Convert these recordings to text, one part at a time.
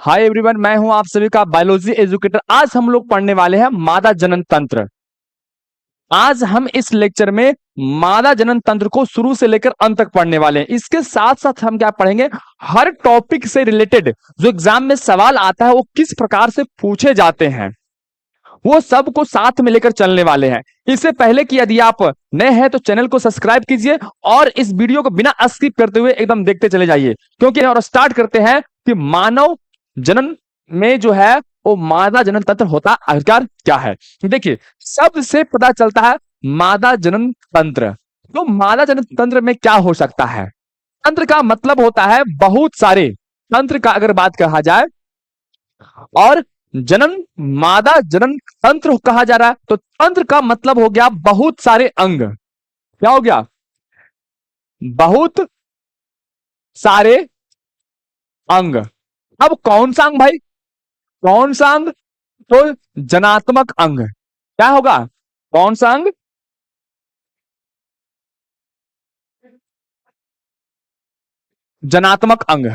Hi everyone, मैं हूं आप सभी का बायोलॉजी एजुकेटर। आज हम लोग पढ़ने वाले हैं मादा जनन तंत्र। आज हम इस लेक्चर में मादा जनन तंत्र को शुरू से लेकर अंत तक पढ़ने वाले हैं। इसके साथ साथ हम क्या पढ़ेंगे, हर टॉपिक से रिलेटेड जो एग्जाम में सवाल आता है वो किस प्रकार से पूछे जाते हैं वो सब को साथ में लेकर चलने वाले हैं। इससे पहले कि यदि आप नए हैं तो चैनल को सब्सक्राइब कीजिए और इस वीडियो को बिना स्किप करते हुए एकदम देखते चले जाइए, क्योंकि और स्टार्ट करते हैं कि मानव जनन में जो है वो मादा जनन तंत्र होता आखिरकार क्या है। देखिए, सबसे पता चलता है मादा जनन तंत्र। तो मादा जनन तंत्र में क्या हो सकता है? तंत्र का मतलब होता है बहुत सारे। तंत्र का अगर बात कहा जाए और जनन मादा जनन तंत्र कहा जा रहा है तो तंत्र का मतलब हो गया बहुत सारे अंग। क्या हो गया? बहुत सारे अंग। अब कौन सा अंग भाई? कौन सा अंग? तो जनात्मक अंग। क्या होगा? कौन सा अंग? जनात्मक अंग।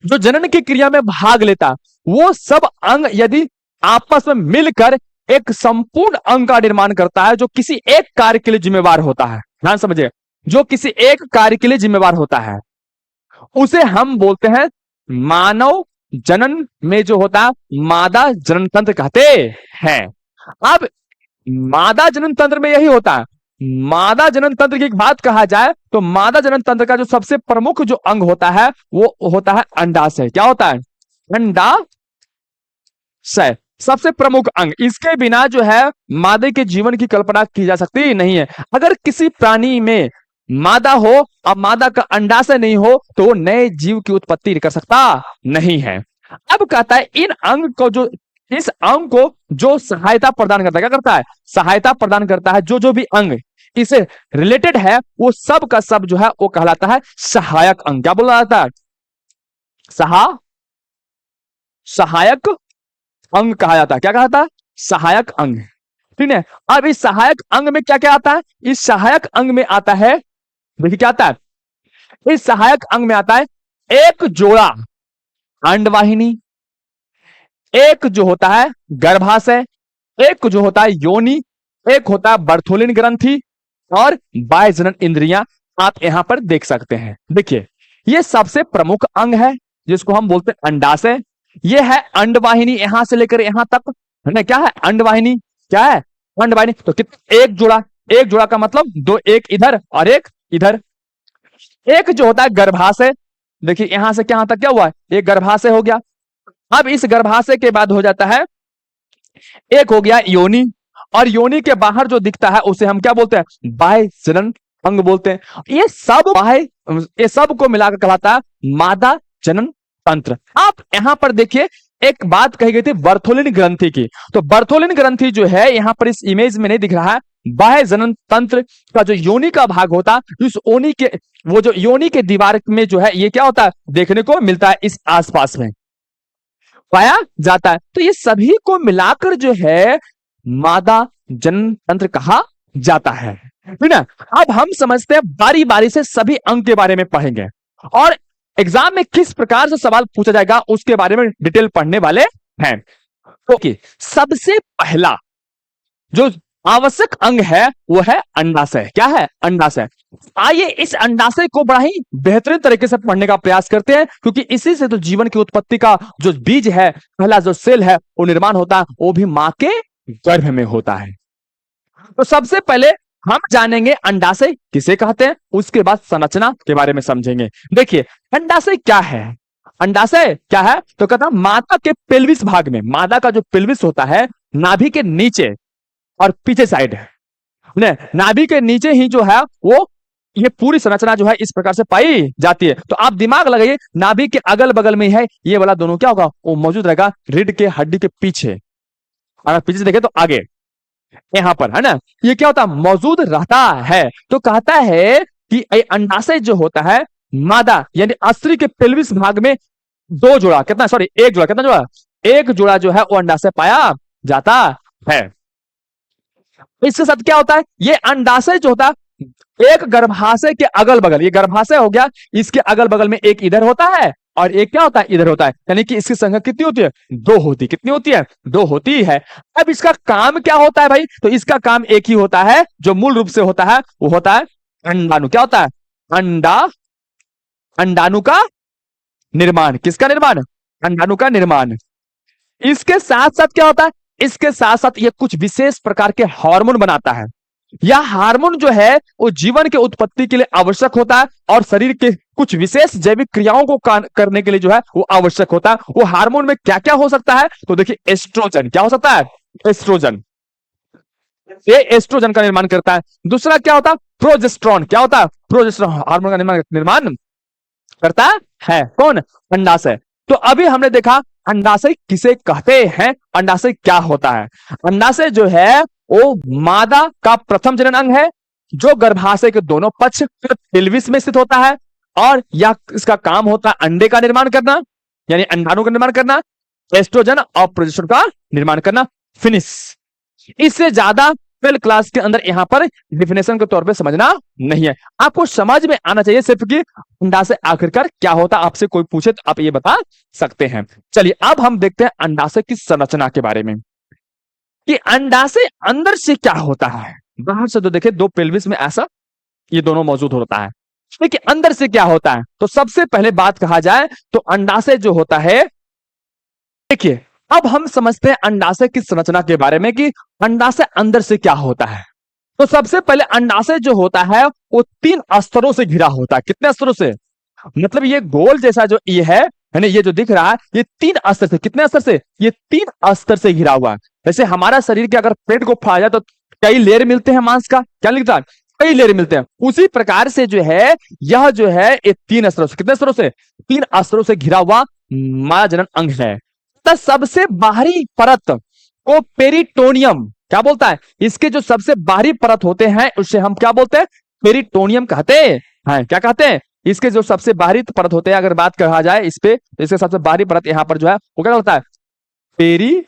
जो जनन की क्रिया में भाग लेता वो सब अंग यदि आपस में मिलकर एक संपूर्ण अंग का निर्माण करता है जो किसी एक कार्य के लिए जिम्मेवार होता है। ध्यान समझिए, जो किसी एक कार्य के लिए जिम्मेवार होता है उसे हम बोलते हैं मानव जनन में जो होता है मादा जनन तंत्र कहते हैं। अब मादा जनन तंत्र में यही होता है। मादा जनन तंत्र की एक बात कहा जाए तो मादा जनन तंत्र का जो सबसे प्रमुख जो अंग होता है वो होता है अंडाशय। क्या होता है? अंडाशय सबसे प्रमुख अंग। इसके बिना जो है मादे के जीवन की कल्पना की जा सकती नहीं है। अगर किसी प्राणी में मादा हो और मादा का अंडाशय नहीं हो तो वो नए जीव की उत्पत्ति कर सकता नहीं है। अब कहता है इन अंग को जो इस अंग को जो सहायता प्रदान करता है, क्या करता है? सहायता प्रदान करता है। जो जो भी अंग इसे रिलेटेड है वो सब का सब जो है वो कहलाता है सहायक अंग। क्या बोला जाता है? सहायक अंग कहा जाता है। क्या कहा जाता है? सहायक अंग। ठीक है। अब इस सहायक अंग में क्या क्या आता है? इस सहायक अंग में आता है, देखिए क्या आता है, इस सहायक अंग में आता है एक जोड़ा अंडवाहिनी, एक जो होता है गर्भाशय, एक जो होता है योनि, एक होता है बर्थोलिन ग्रंथि और बाह्य जनन इंद्रियां आप यहां पर देख सकते हैं। देखिए, ये सबसे प्रमुख अंग है जिसको हम बोलते हैं अंडाशय। ये है अंडवाहिनी यहां से लेकर यहां तक, है ना? क्या है? अंडवाहिनी। क्या है? अंडवाहिनी। तो एक जोड़ा, एक जोड़ा का मतलब दो, एक इधर और एक इधर। एक जो होता है गर्भाशय, देखिए यहां से क्या तक क्या हुआ है? एक गर्भाशय हो गया। अब इस गर्भाशय के बाद हो जाता है एक हो गया योनि, और योनि के बाहर जो दिखता है उसे हम क्या बोलते हैं? बाह्य जनन अंग बोलते हैं। ये सब को मिलाकर कहलाता है मादा जनन तंत्र। आप यहां पर देखिए एक बात कही गई थी बर्थोलिन ग्रंथि की। तो बर्थोलिन ग्रंथि जो है यहां पर इस इमेज में नहीं दिख रहा है। बाह्य जनन तंत्र का जो योनि का भाग होता है उस योनि के वो जो योनि के दीवार में जो है ये क्या होता है? देखने को मिलता है, इस आसपास में पाया जाता है। तो ये सभी को मिलाकर जो है मादा जनन तंत्र कहा जाता है। ठीक है। अब हम समझते हैं, बारी बारी से सभी अंग के बारे में पढ़ेंगे और एग्जाम में किस प्रकार से सवाल पूछा जाएगा उसके बारे में डिटेल पढ़ने वाले हैं। ओके, सबसे पहला जो आवश्यक अंग है वो है अंडाशय। क्या है? अंडाशय। आइए इस अंडाशय को बड़ा ही बेहतरीन तरीके से पढ़ने का प्रयास करते हैं, क्योंकि इसी से तो जीवन की उत्पत्ति का जो बीज है, पहला जो सेल है वो निर्माण होता है, वो भी मां के गर्भ में होता है। तो सबसे पहले हम जानेंगे अंडाशय किसे कहते हैं, उसके बाद संरचना के बारे में समझेंगे। देखिए अंडाशय क्या है? अंडाशय क्या है? तो कहता है मादा के पेल्विस भाग में, मादा का जो पेल्विस होता है नाभि के नीचे और पीछे साइड है, नाभि के नीचे ही जो है वो ये पूरी संरचना जो है इस प्रकार से पाई जाती है। तो आप दिमाग लगाइए, नाभि के अगल बगल में है ये वाला दोनों क्या होगा? वो मौजूद रहेगा रीढ़ के हड्डी के पीछे। अगर पीछे से देखें तो आगे यहां पर, है ना? ये क्या होता है? मौजूद रहता है। तो कहता है कि अंडाशय जो होता है मादा यानी स्त्री के पेल्विस भाग में दो जोड़ा, कितना, सॉरी एक जोड़ा, कितना जोड़ा? एक जोड़ा जो है वो अंडाशय पाया जाता है। इसके साथ क्या होता है? ये अंडाशय जो होता है एक गर्भाशय के अगल बगल, ये गर्भाशय हो गया, इसके अगल बगल में एक इधर होता है और एक क्या होता है, इधर होता है, यानी कि इसकी संख्या कितनी होती है, दो होती, कितनी होती है, दो होती है। अब इसका काम क्या होता है भाई, तो इसका काम एक ही होता है जो मूल रूप से होता है, वो होता है अंडाणु। क्या होता है, अंडा, अंडाणु का निर्माण। किसका निर्माण, अंडाणु का निर्माण। इसके साथ साथ क्या होता है, इसके साथ साथ ये कुछ विशेष प्रकार के हार्मोन बनाता है। यह हार्मोन जो है वो जीवन के उत्पत्ति के लिए आवश्यक होता है और शरीर के कुछ विशेष जैविक क्रियाओं को करने के लिए जो है वो आवश्यक होता है। वो हार्मोन में क्या क्या हो सकता है, तो देखिए एस्ट्रोजन, क्या हो सकता है, एस्ट्रोजन, ये एस्ट्रोजन का निर्माण करता है। दूसरा क्या होता है, प्रोजेस्ट्रॉन, क्या होता है, प्रोजेस्ट्रॉन हार्मोन का निर्माण करता है कौन, अंडाशय। तो अभी हमने देखा अंडाशय किसे कहते हैं, अंडाशय क्या होता है। अंडाशय जो है वो मादा का प्रथम जनन अंग है जो गर्भाशय के दोनों पक्ष पेल्विस में स्थित होता है और यह इसका काम होता है अंडे का निर्माण करना, यानी अंडाणु का निर्माण करना, एस्ट्रोजन और प्रोजेस्टेरोन का निर्माण करना, फिनिश। इससे ज्यादा 12 क्लास के अंदर यहां पर डिफिनेशन के तौर पे समझना नहीं है, आपको समझ में आना चाहिए सिर्फ कि अंडाशय आखिरकार क्या होता है। आपसे कोई पूछे तो आप ये बता सकते हैं। चलिए अब हम देखते हैं अंडाशय की संरचना के बारे में कि अंडाशय अंदर से क्या होता है। बाहर से तो देखे दो पेल्विस में ऐसा ये दोनों मौजूद होता है, लेकिन अंदर से क्या होता है। तो सबसे पहले बात कहा जाए तो अंडाशय जो होता है, देखिए अब हम समझते हैं अंडाशय की संरचना के बारे में कि अंडाशय अंदर से क्या होता है। तो सबसे पहले अंडाशय जो होता है वो 3 स्तरों से घिरा होता है। कितने स्तरों से, मतलब ये गोल जैसा जो ये है ना, ये जो दिख रहा है ये 3 स्तर से, कितने स्तर से, ये 3 स्तर से घिरा हुआ है। जैसे हमारा शरीर के अगर पेट को फाड़ा जाए तो कई लेयर मिलते हैं मांस का, क्या लिखता है, कई लेयर मिलते हैं। उसी प्रकार से जो है यह जो है ये 3 स्तरों से, कितने स्तरों से, 3 स्तरों से घिरा हुआ मादा जनन अंग है। तो सबसे बाहरी परत को पेरिटोनियम क्या बोलता है, इसके जो सबसे बाहरी परत होते हैं उसे हम क्या बोलते हैं, पेरिटोनियम कहते हैं। क्या कहते हैं, इसके जो सबसे बाहरी परत होते हैं, अगर बात कहा जाए इस पे तो इसके सबसे बाहरी परत यहां पर जो है वो क्या होता है, पेरिटोनियम।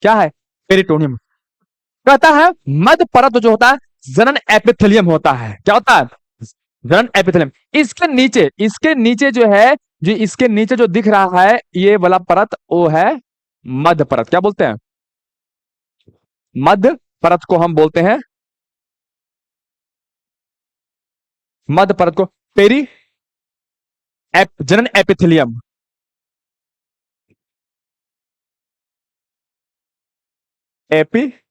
क्या है, पेरिटोनियम। कहता है मध्य परत जो होता है जनन एपिथेलियम होता है। क्या होता है, जनन एपिथेलियम। इसके नीचे जो है, जो इसके नीचे जो दिख रहा है ये वाला परत वो है मध्य परत। क्या बोलते हैं, मध्य परत को हम बोलते हैं, मध्य परत को पेरी जनन एपिथेलियम, एपिथेलियम।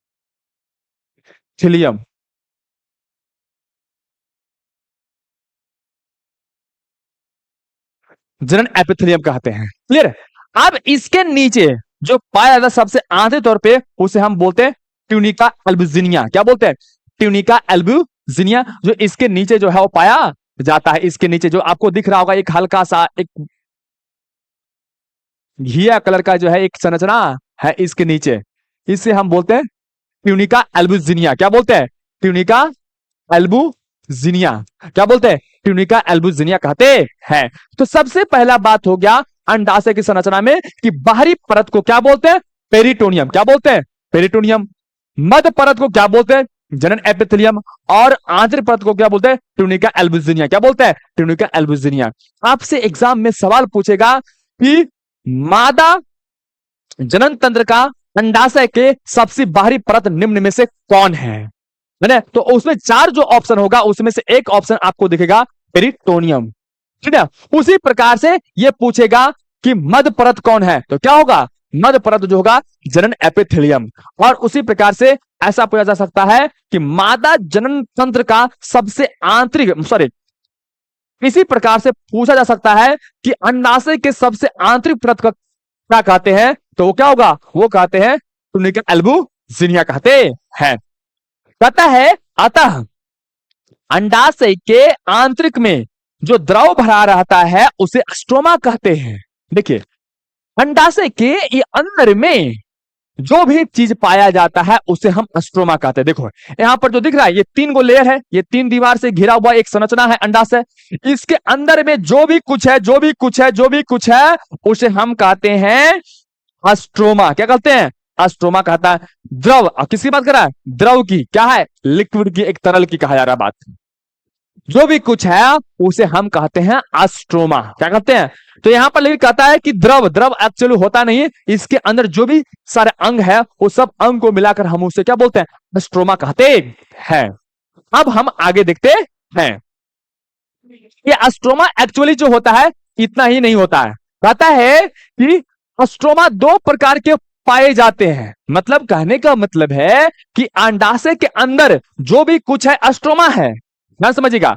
जनन एपिथेलियम कहते हैं। क्लियर। अब इसके नीचे जो पाया जाता है सबसे आंतरिक तौर पे उसे हम बोलते हैं ट्यूनिका एल्बुजिनिया। क्या बोलते हैं, ट्यूनिका एल्बुजिनिया। जो इसके नीचे जो है वो पाया जाता है। इसके नीचे जो आपको दिख रहा होगा एक हल्का सा एक घिया कलर का जो है एक संरचना है इसके नीचे, इसे हम बोलते हैं ट्यूनिका एल्बुजिनिया। क्या बोलते हैं, ट्यूनिका एल्बुजिनिया। क्या बोलते हैं, ट्यूनिका एल्बुजिनिया कहते हैं। तो सबसे पहला बात हो गया अंडाशय की संरचना में कि बाहरी परत को क्या बोलते हैं, पेरिटोनियम। क्या बोलते हैं, पेरिटोनियम। मध्य परत को क्या बोलते हैं, जनन एपिथेलियम। और आंतरिक परत को क्या बोलते हैं, ट्यूनिका एल्बुजिनिया। क्या बोलते हैं, ट्यूनिका एल्बुजिनिया। आपसे एग्जाम में सवाल पूछेगा कि मादा जनन तंत्र का अंडाशय के सबसे बाहरी परत निम्न में से कौन है ना। तो उसमें 4 जो ऑप्शन होगा उसमें से एक ऑप्शन आपको दिखेगा पेरिटोनियम, ठीक है। उसी प्रकार से यह पूछेगा कि मध्य परत कौन है, तो क्या होगा, मध्य परत जो होगा जनन एपिथेलियम। और उसी प्रकार से ऐसा पूछा जा सकता है कि मादा जनन तंत्र का सबसे आंतरिक, सॉरी, इसी प्रकार से पूछा जा सकता है कि अंडाशय के सबसे आंतरिक परत का क्या कहते हैं, तो वो क्या होगा, वो कहते हैं ट्यूनिका एल्बुजिनिया कहते हैं। कहता है अतः अंडाशय के आंतरिक में जो द्रव भरा रहता है उसे स्ट्रोमा कहते हैं। देखिए अंडाशय के ये अंदर में जो भी चीज पाया जाता है उसे हम स्ट्रोमा कहते हैं। देखो यहां पर जो दिख रहा है ये 3 गो लेयर है, ये 3 दीवार से घिरा हुआ एक संरचना है अंडाशय। इसके अंदर में जो भी कुछ है, जो भी कुछ है, जो भी कुछ है उसे हम कहते हैं अस्ट्रोमा। क्या कहते हैं, अस्ट्रोमा कहता है। द्रव, किसकी बात कर रहा है, द्रव की, क्या है, लिक्विड की, एक तरल की कहा जा रहा बात। जो भी कुछ है उसे हम कहते हैं अस्ट्रोमा। क्या कहते हैं? तो यहां पर लेकिन कहता है कि द्रव द्रव एक्चुअली होता नहीं है, इसके अंदर जो भी सारे अंग है वो सब अंग को मिलाकर हम उसे क्या बोलते हैं? अस्ट्रोमा कहते हैं। अब हम आगे देखते हैं। ये अस्ट्रोमा एक्चुअली जो होता है इतना ही नहीं होता है। कहता है कि अस्ट्रोमा दो प्रकार के पाए जाते हैं। मतलब कहने का मतलब है कि अंडाशय के अंदर जो भी कुछ है अस्ट्रोमा है। ध्यान समझिएगा,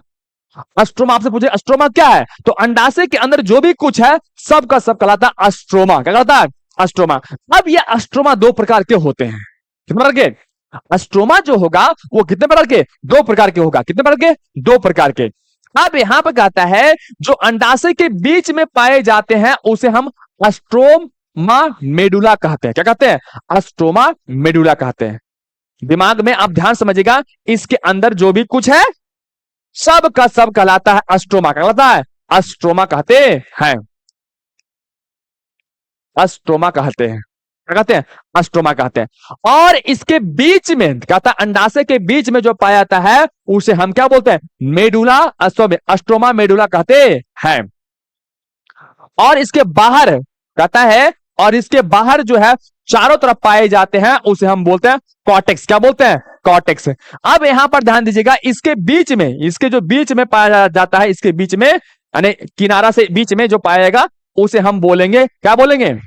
अस्ट्रोमा आपसे पूछे अस्ट्रोमा क्या है, तो अंडाशय के अंदर जो भी कुछ है सब का सब कहलाता है अस्ट्रोमा। क्या कहलाता है? अस्ट्रोमा। अब ये अस्ट्रोमा दो प्रकार के होते हैं। कितने प्रकार के? अस्ट्रोमा जो होगा वो कितने प्रकार के? दो प्रकार के होगा। कितने प्रकार के? दो प्रकार के। अब यहां पर कहता है जो अंडाशय के बीच में पाए जाते हैं उसे हम अस्ट्रोमा मेडुला कहते हैं। क्या कहते हैं? अस्ट्रोमा मेडुला कहते हैं। दिमाग में आप ध्यान समझिएगा, इसके अंदर जो भी कुछ है सब का सब कहलाता है अस्ट्रोमा। कहलाता है अस्ट्रोमा कहते हैं। अस्ट्रोमा कहते हैं। क्या कहते हैं? अस्ट्रोमा कहते हैं। और इसके बीच में कहता है अंडाशय के बीच में जो पाया जाता है उसे हम क्या बोलते हैं? मेडुला अस्ट्रोमा मेडुला कहते हैं। और इसके बाहर कहता है, और इसके बाहर जो है चारों तरफ पाए जाते हैं उसे हम बोलते हैं कॉर्टेक्स। क्या बोलते हैं? कॉर्टेक्स। अब यहां पर ध्यान दीजिएगा, इसके बीच में, इसके जो बीच में पाया जाता है, इसके बीच में यानी किनारा से बीच में जो पाया जाएगा उसे हम बोलेंगे, क्या बोलेंगे?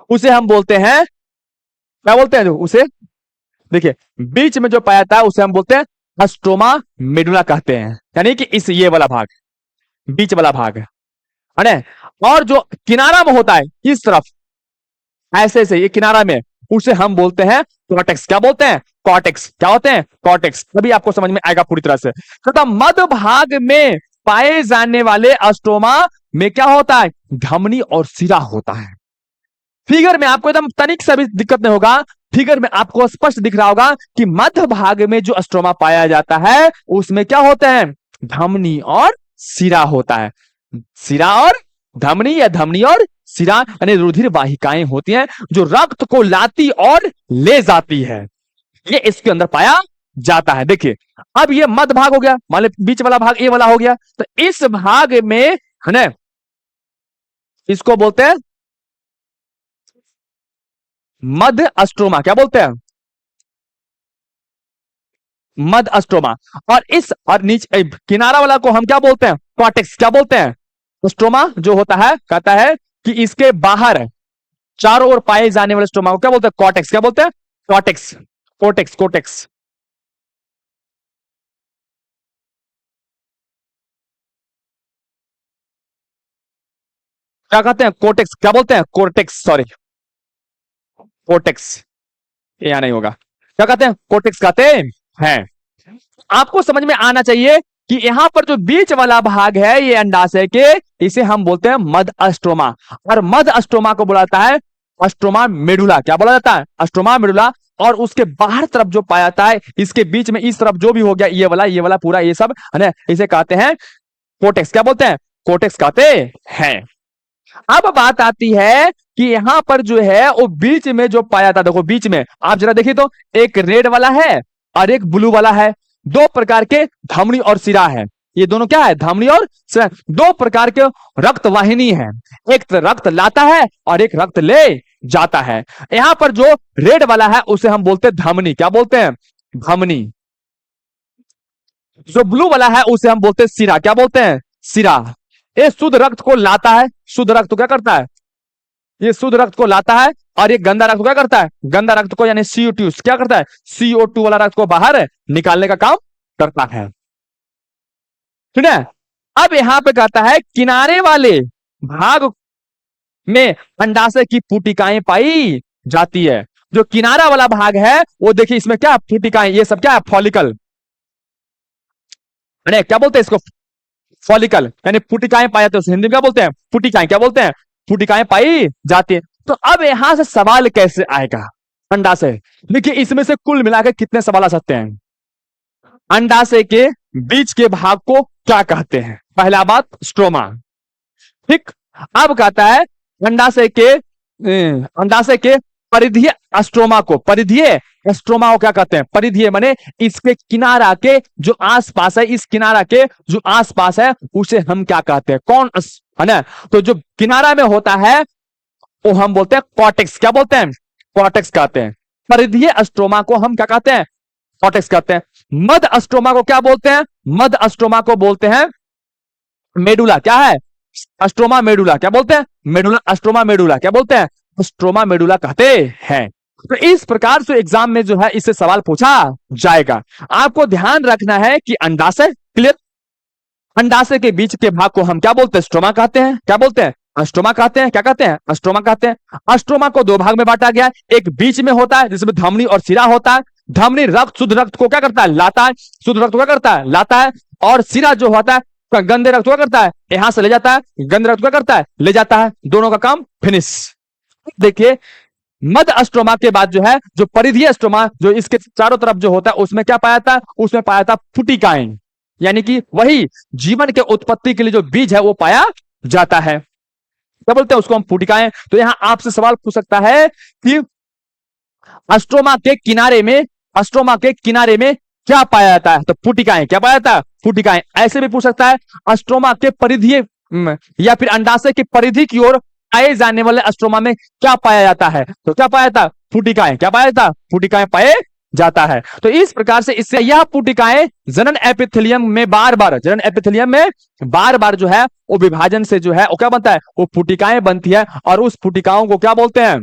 उसे हम बोलते हैं, क्या बोलते हैं? जो उसे देखिए बीच में जो पाया जाता है उसे हम बोलते हैं अस्ट्रोमा मेडुला कहते हैं। यानी कि इस ये वाला भाग, बीच वाला भाग है ना। और जो किनारा में होता है इस तरफ ऐसे से ये किनारा में, उसे हम बोलते हैं कॉर्टेक्स। क्या बोलते हैं? कॉर्टेक्स। क्या होते हैं? कॉर्टेक्स। तभी आपको समझ में आएगा पूरी तरह से। तथा मध्य भाग में पाए जाने वाले अस्ट्रोमा में क्या होता है? धमनी और सिरा होता है। फिगर में आपको एकदम तनिक से भी दिक्कत नहीं होगा, फिगर में आपको स्पष्ट दिख रहा होगा कि मध्य भाग में जो अस्ट्रोमा पाया जाता है उसमें क्या होते हैं? धमनी और सिरा होता है। सिरा और धमनी या धमनी और सिरा यानी रुधिर वाहिकाएं होती हैं जो रक्त को लाती और ले जाती है। ये इसके अंदर पाया जाता है। देखिए अब ये मध्य भाग हो गया, मान लो बीच वाला भाग ये वाला हो गया, तो इस भाग में है ना इसको बोलते हैं मध्य अस्ट्रोमा। क्या बोलते हैं? मध्य अस्ट्रोमा। और इस और नीचे किनारा वाला को हम क्या बोलते हैं? कॉर्टेक्स। क्या बोलते हैं? स्ट्रोमा जो होता है कहता है कि इसके बाहर चारों ओर पाए जाने वाले स्ट्रोमा को क्या बोलते हैं? कॉर्टेक्स। क्या बोलते हैं? कॉर्टेक्स। Cortex cortex. क्या कहते हैं? कोटेक्स। क्या बोलते हैं? कोर्टेक्स, सॉरी कोटेक्स, ये यहां नहीं होगा। क्या कहते हैं? कोटेक्स कहते हैं। आपको समझ में आना चाहिए कि यहां पर जो बीच वाला भाग है ये अंडाशय के, इसे हम बोलते हैं मध्य अस्ट्रोमा। और मध्य अस्ट्रोमा को बुलाता है अस्ट्रोमा मेडुला। क्या बोला जाता है? Stroma medulla. और उसके बाहर तरफ जो पाया जाता है इसके बीच में इस तरफ जो भी हो गया ये वाला पूरा ये सब है ना, इसे कहते हैं कोटेक्स। क्या बोलते हैं? कोटेक्स कहते हैं। अब बात आती है कि यहां पर जो है वो बीच में जो पाया था, देखो बीच में आप जरा देखिए तो एक रेड वाला है और एक ब्लू वाला है। दो प्रकार के धमनी और सिरा है। ये दोनों क्या है? धमनी और सिरा। दो प्रकार के रक्त वाहिनी है, एक रक्त लाता है और एक रक्त ले जाता है। यहां पर जो रेड वाला है उसे हम बोलते हैं धमनी। क्या बोलते हैं? धमनी। जो ब्लू वाला है उसे हम बोलते हैं सिरा। क्या बोलते हैं? सिरा। ये शुद्ध रक्त को लाता है। शुद्ध रक्त को क्या करता है? ये शुद्ध रक्त को लाता है। और ये गंदा रक्त को क्या करता है? गंदा रक्त को यानी CO2 क्या करता है? CO2 वाला रक्त को बाहर निकालने का काम करता है। ठीक है। अब यहां पे कहता है किनारे वाले भाग में अंडाशय की पुटिकाएं पाई जाती है। जो किनारा वाला भाग है वो देखिए इसमें क्या पुटिकाएं, ये सब क्या है? फॉलिकल। क्या बोलते हैं इसको? फॉलिकल यानी पुटिकाएं पाई जाती है। हिंदी में क्या बोलते हैं? पुटिकाएं। क्या बोलते हैं? पुटिकाएं पाई जाती है। तो अब यहां से सवाल कैसे आएगा अंडाशय? देखिए इसमें से कुल मिलाकर कितने सवाल आ सकते हैं। अंडाशय के बीच के भाग को क्या कहते हैं? पहला बात स्ट्रोमा। ठीक। अब कहता है अंडाशय के परिधीय अस्ट्रोमा को, परिधीय स्ट्रोमा को क्या कहते हैं? परिधीय, माने इसके किनारा के जो आसपास है, इस किनारा के जो आसपास है उसे हम क्या कहते हैं? कौन है ना? तो जो किनारा में होता है वो हम बोलते हैं कॉर्टेक्स। क्या बोलते हैं? कॉर्टेक्स कहते हैं। परिधीय स्ट्रोमा को हम क्या कहते हैं? कॉर्टेक्स कहते हैं। मध्य स्ट्रोमा को क्या बोलते हैं? मध्य स्ट्रोमा को बोलते हैं मेडुला। क्या है? Stroma medulla. क्या बोलते हैं? Medulla, stroma medulla. क्या बोलते हैं? अस्ट्रोमा मेडुला कहते हैं। तो इस प्रकार से एग्जाम में जो है इससे सवाल पूछा जाएगा। आपको ध्यान रखना है कि अंडाशय, क्लियर, अंडाशय के बीच के भाग को हम क्या बोलते हैं? स्ट्रोमा कहते हैं। क्या बोलते हैं? अस्ट्रोमा कहते हैं। क्या कहते हैं? अस्ट्रोमा कहते हैं। अस्ट्रोमा को दो भाग में बांटा गया है। एक बीच में होता है जिसमें धमनी और सिरा होता है। धमनी रक्त, शुद्ध रक्त को क्या करता है? लाता है। शुद्ध रक्त को क्या करता है? लाता है। और सिरा जो होता है गंदे रक्त को क्या करता है? यहां से ले जाता है। गंदे रक्त को क्या करता है? ले जाता है। दोनों का काम फिनिश। देखिए, मध्य स्ट्रोमा के बाद जो है जो परिधीय स्ट्रोमा जो इसके चारों तरफ जो होता है उसमें क्या पाया था? उसमें पाया था फुटिकाएं, यानी कि वही जीवन के उत्पत्ति के लिए जो बीज है वो पाया जाता है। क्या बोलते हैं उसको? हम फुटिकाएं। तो यहां आपसे सवाल पूछ सकता है कि अस्ट्रोमा के किनारे में, अस्ट्रोमा के किनारे में क्या पाया जाता है? तो फुटिकाएं। क्या पाया जाता है? फुटिकाएं। ऐसे भी पूछ सकता है अस्ट्रोमा के परिधीय या फिर अंडाशय की परिधि की ओर पाए जाने वाले अस्ट्रोमा में क्या पाया जाता है? तो क्या पाया जाता? फुटिकाएं। क्या पाया जाता? फुटिकाएं पाए जाता है। तो इस प्रकार से इससे यह फुटिकाएं जनन एपिथेलियम में बार बार, जनन एपिथेलियम में बार बार जो है वो विभाजन से जो है वो क्या बनता है? वो फुटिकाएं बनती है। और उस फुटिकाओं को क्या बोलते हैं?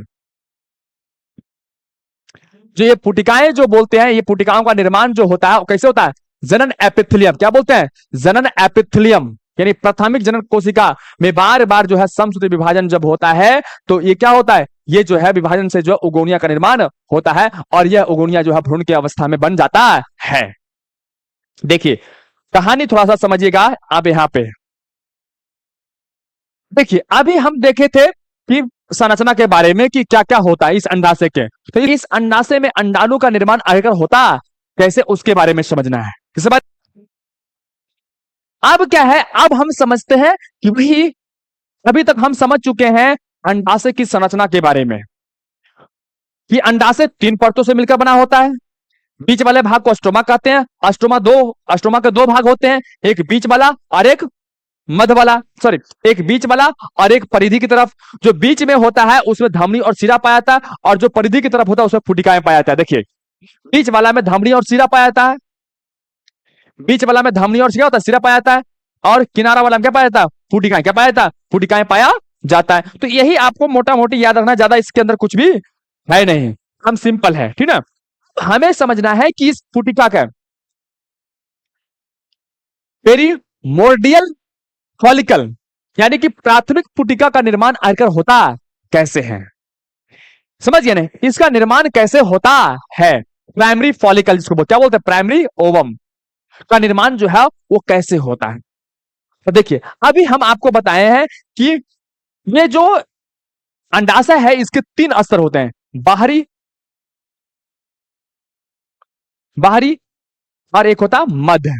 जो ये फुटिकाएं जो बोलते हैं, ये फुटिकाओं का निर्माण जो होता है वो कैसे होता है? जनन एपिथेलियम। क्या बोलते हैं? जनन एपिथेलियम, यानी प्राथमिक जनन कोशिका में बार बार जो है समसूत्री विभाजन जब होता है तो ये क्या होता है? ये जो है विभाजन से जो उगोनिया का निर्माण होता है और यह उगोनिया जो है भ्रूण की अवस्था में बन जाता है। देखिए कहानी थोड़ा सा समझिएगा आप यहां पे। देखिए अभी हम देखे थे कि संरचना के बारे में कि क्या क्या होता है इस अंडाशय के। तो इस अंडाशय में अंडाणु का निर्माण आखिर होता कैसे उसके बारे में समझना है। किस बात? अब क्या है? अब हम समझते हैं कि भाई अभी तक हम समझ चुके हैं अंडाशय की संरचना के बारे में कि अंडाशय तीन परतों से मिलकर बना होता है। बीच वाले भाग को अस्ट्रोमा कहते हैं। अस्ट्रोमा के दो भाग होते हैं, एक बीच वाला और एक मध्य वाला, सॉरी, एक बीच वाला और एक परिधि की तरफ। जो बीच में होता है उसमें धमनी और सिरा पाया जाता है और जो परिधि की तरफ होता है उसमें फुटिकाएं पाया जाता है। देखिए बीच वाला में धमनी और सिरा पाया जाता है, बीच वाला में धमनी और सिरा होता है, सिरा पाया जाता है। और किनारा वाला में क्या पाया जाता है? फुटिकाएं। क्या पाया जाता है? फुटिकाएं पाया जाता है। तो यही आपको मोटा मोटी याद रखना, ज्यादा इसके अंदर कुछ भी है नहीं, हम सिंपल है, ठीक ना। हमें समझना है कि इस फुटिका का पेरीमोर्डियल फॉलिकल यानी कि प्राथमिक फुटिका का निर्माण आखिर होता कैसे है? समझिए ना, इसका निर्माण कैसे होता है? प्राइमरी फॉलिकल जिसको क्या बोलते हैं? प्राइमरी ओवम का निर्माण जो है वो कैसे होता है? तो देखिए अभी हम आपको बताए हैं कि ये जो अंडाशय है इसके तीन स्तर होते हैं, बाहरी, बाहरी और एक होता है मध्य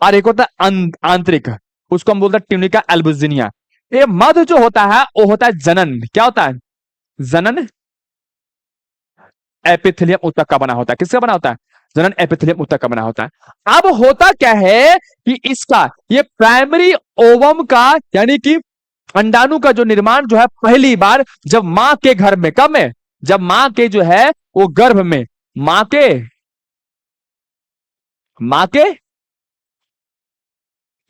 और एक होता है आंतरिक, उसको हम बोलते हैं ट्यूनिका एल्बुजिनिया। ये मध्य जो होता है वो होता है जनन। क्या होता है? जनन एपिथेलियम ऊतक का बना होता है। किसका बना होता है? जनन एपिथेलियम ऊतक का बना होता है। अब होता क्या है कि इसका ये प्राइमरी ओवम का यानी कि अंडाणु का जो निर्माण जो है पहली बार जब मां के घर में, कब में? जब मां के जो है वो गर्भ में, मां के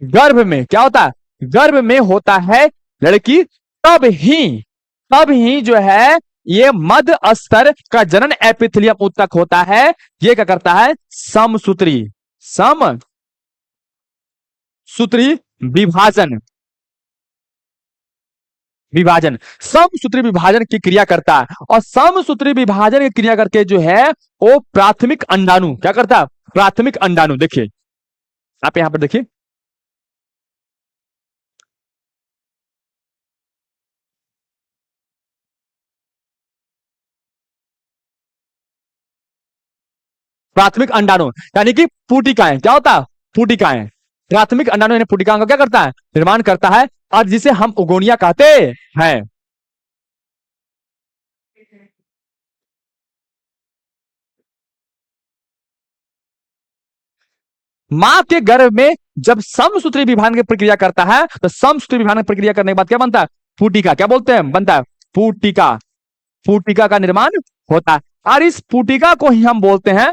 गर्भ में क्या होता है? गर्भ में होता है लड़की, तब ही जो है ये मध्य स्तर का जनन एपिथेलियम ऊतक होता है। ये क्या करता है? समसूत्री विभाजन, समसूत्री विभाजन की क्रिया करता है। और समसूत्री विभाजन की क्रिया करके जो है वो प्राथमिक अंडाणु क्या करता है? प्राथमिक अंडाणु। देखिए आप यहां पर देखिए, प्राथमिक अंडाणु यानी कि पुटिकाएं। क्या होता है? पुटिकाएं। प्राथमिक अंडाणु यानी पुटिकाओं का क्या करता है? निर्माण करता है और जिसे हम उगोनिया कहते हैं। मां के गर्भ में जब समसूत्री विभाजन की प्रक्रिया करता है तो समसूत्री विभाजन की प्रक्रिया करने के बाद क्या बनता है? फूटिका। क्या बोलते हैं? बनता है फूटिका। फूटिका का निर्माण होता है और इस फूटिका को ही हम बोलते हैं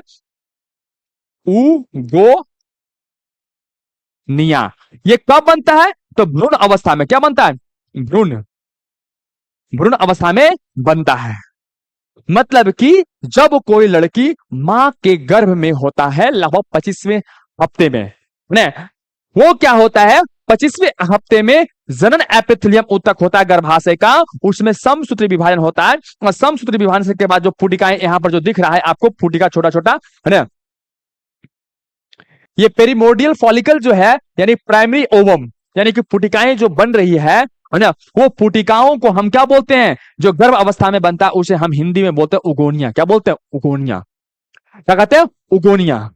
उगोनिया। ये कब बनता है? तो भ्रूण अवस्था में। क्या बनता है? भ्रूण भ्रूण अवस्था में बनता है। मतलब कि जब कोई लड़की मां के गर्भ में होता है लगभग 25वें हफ्ते में, ने वो क्या होता है? 25वें हफ्ते में जनन एपिथेलियम उत्तक होता है गर्भाशय का, उसमें समसूत्री विभाजन होता है और समसूत्री विभाजन के बाद जो फूटिकाएं यहां पर जो दिख रहा है आपको, फूटिका छोटा छोटा है ना, ये पेरिमोर्डियल फॉलिकल जो है यानी प्राइमरी ओवम यानी कि फूटिकाएं जो बन रही है ना, वो फूटिकाओं को हम क्या बोलते हैं? जो गर्भ अवस्था में बनता है उसे हम हिंदी में बोलते हैं उगोनिया। क्या बोलते हैं? उगोनिया। क्या कहते हैं? उगोनिया।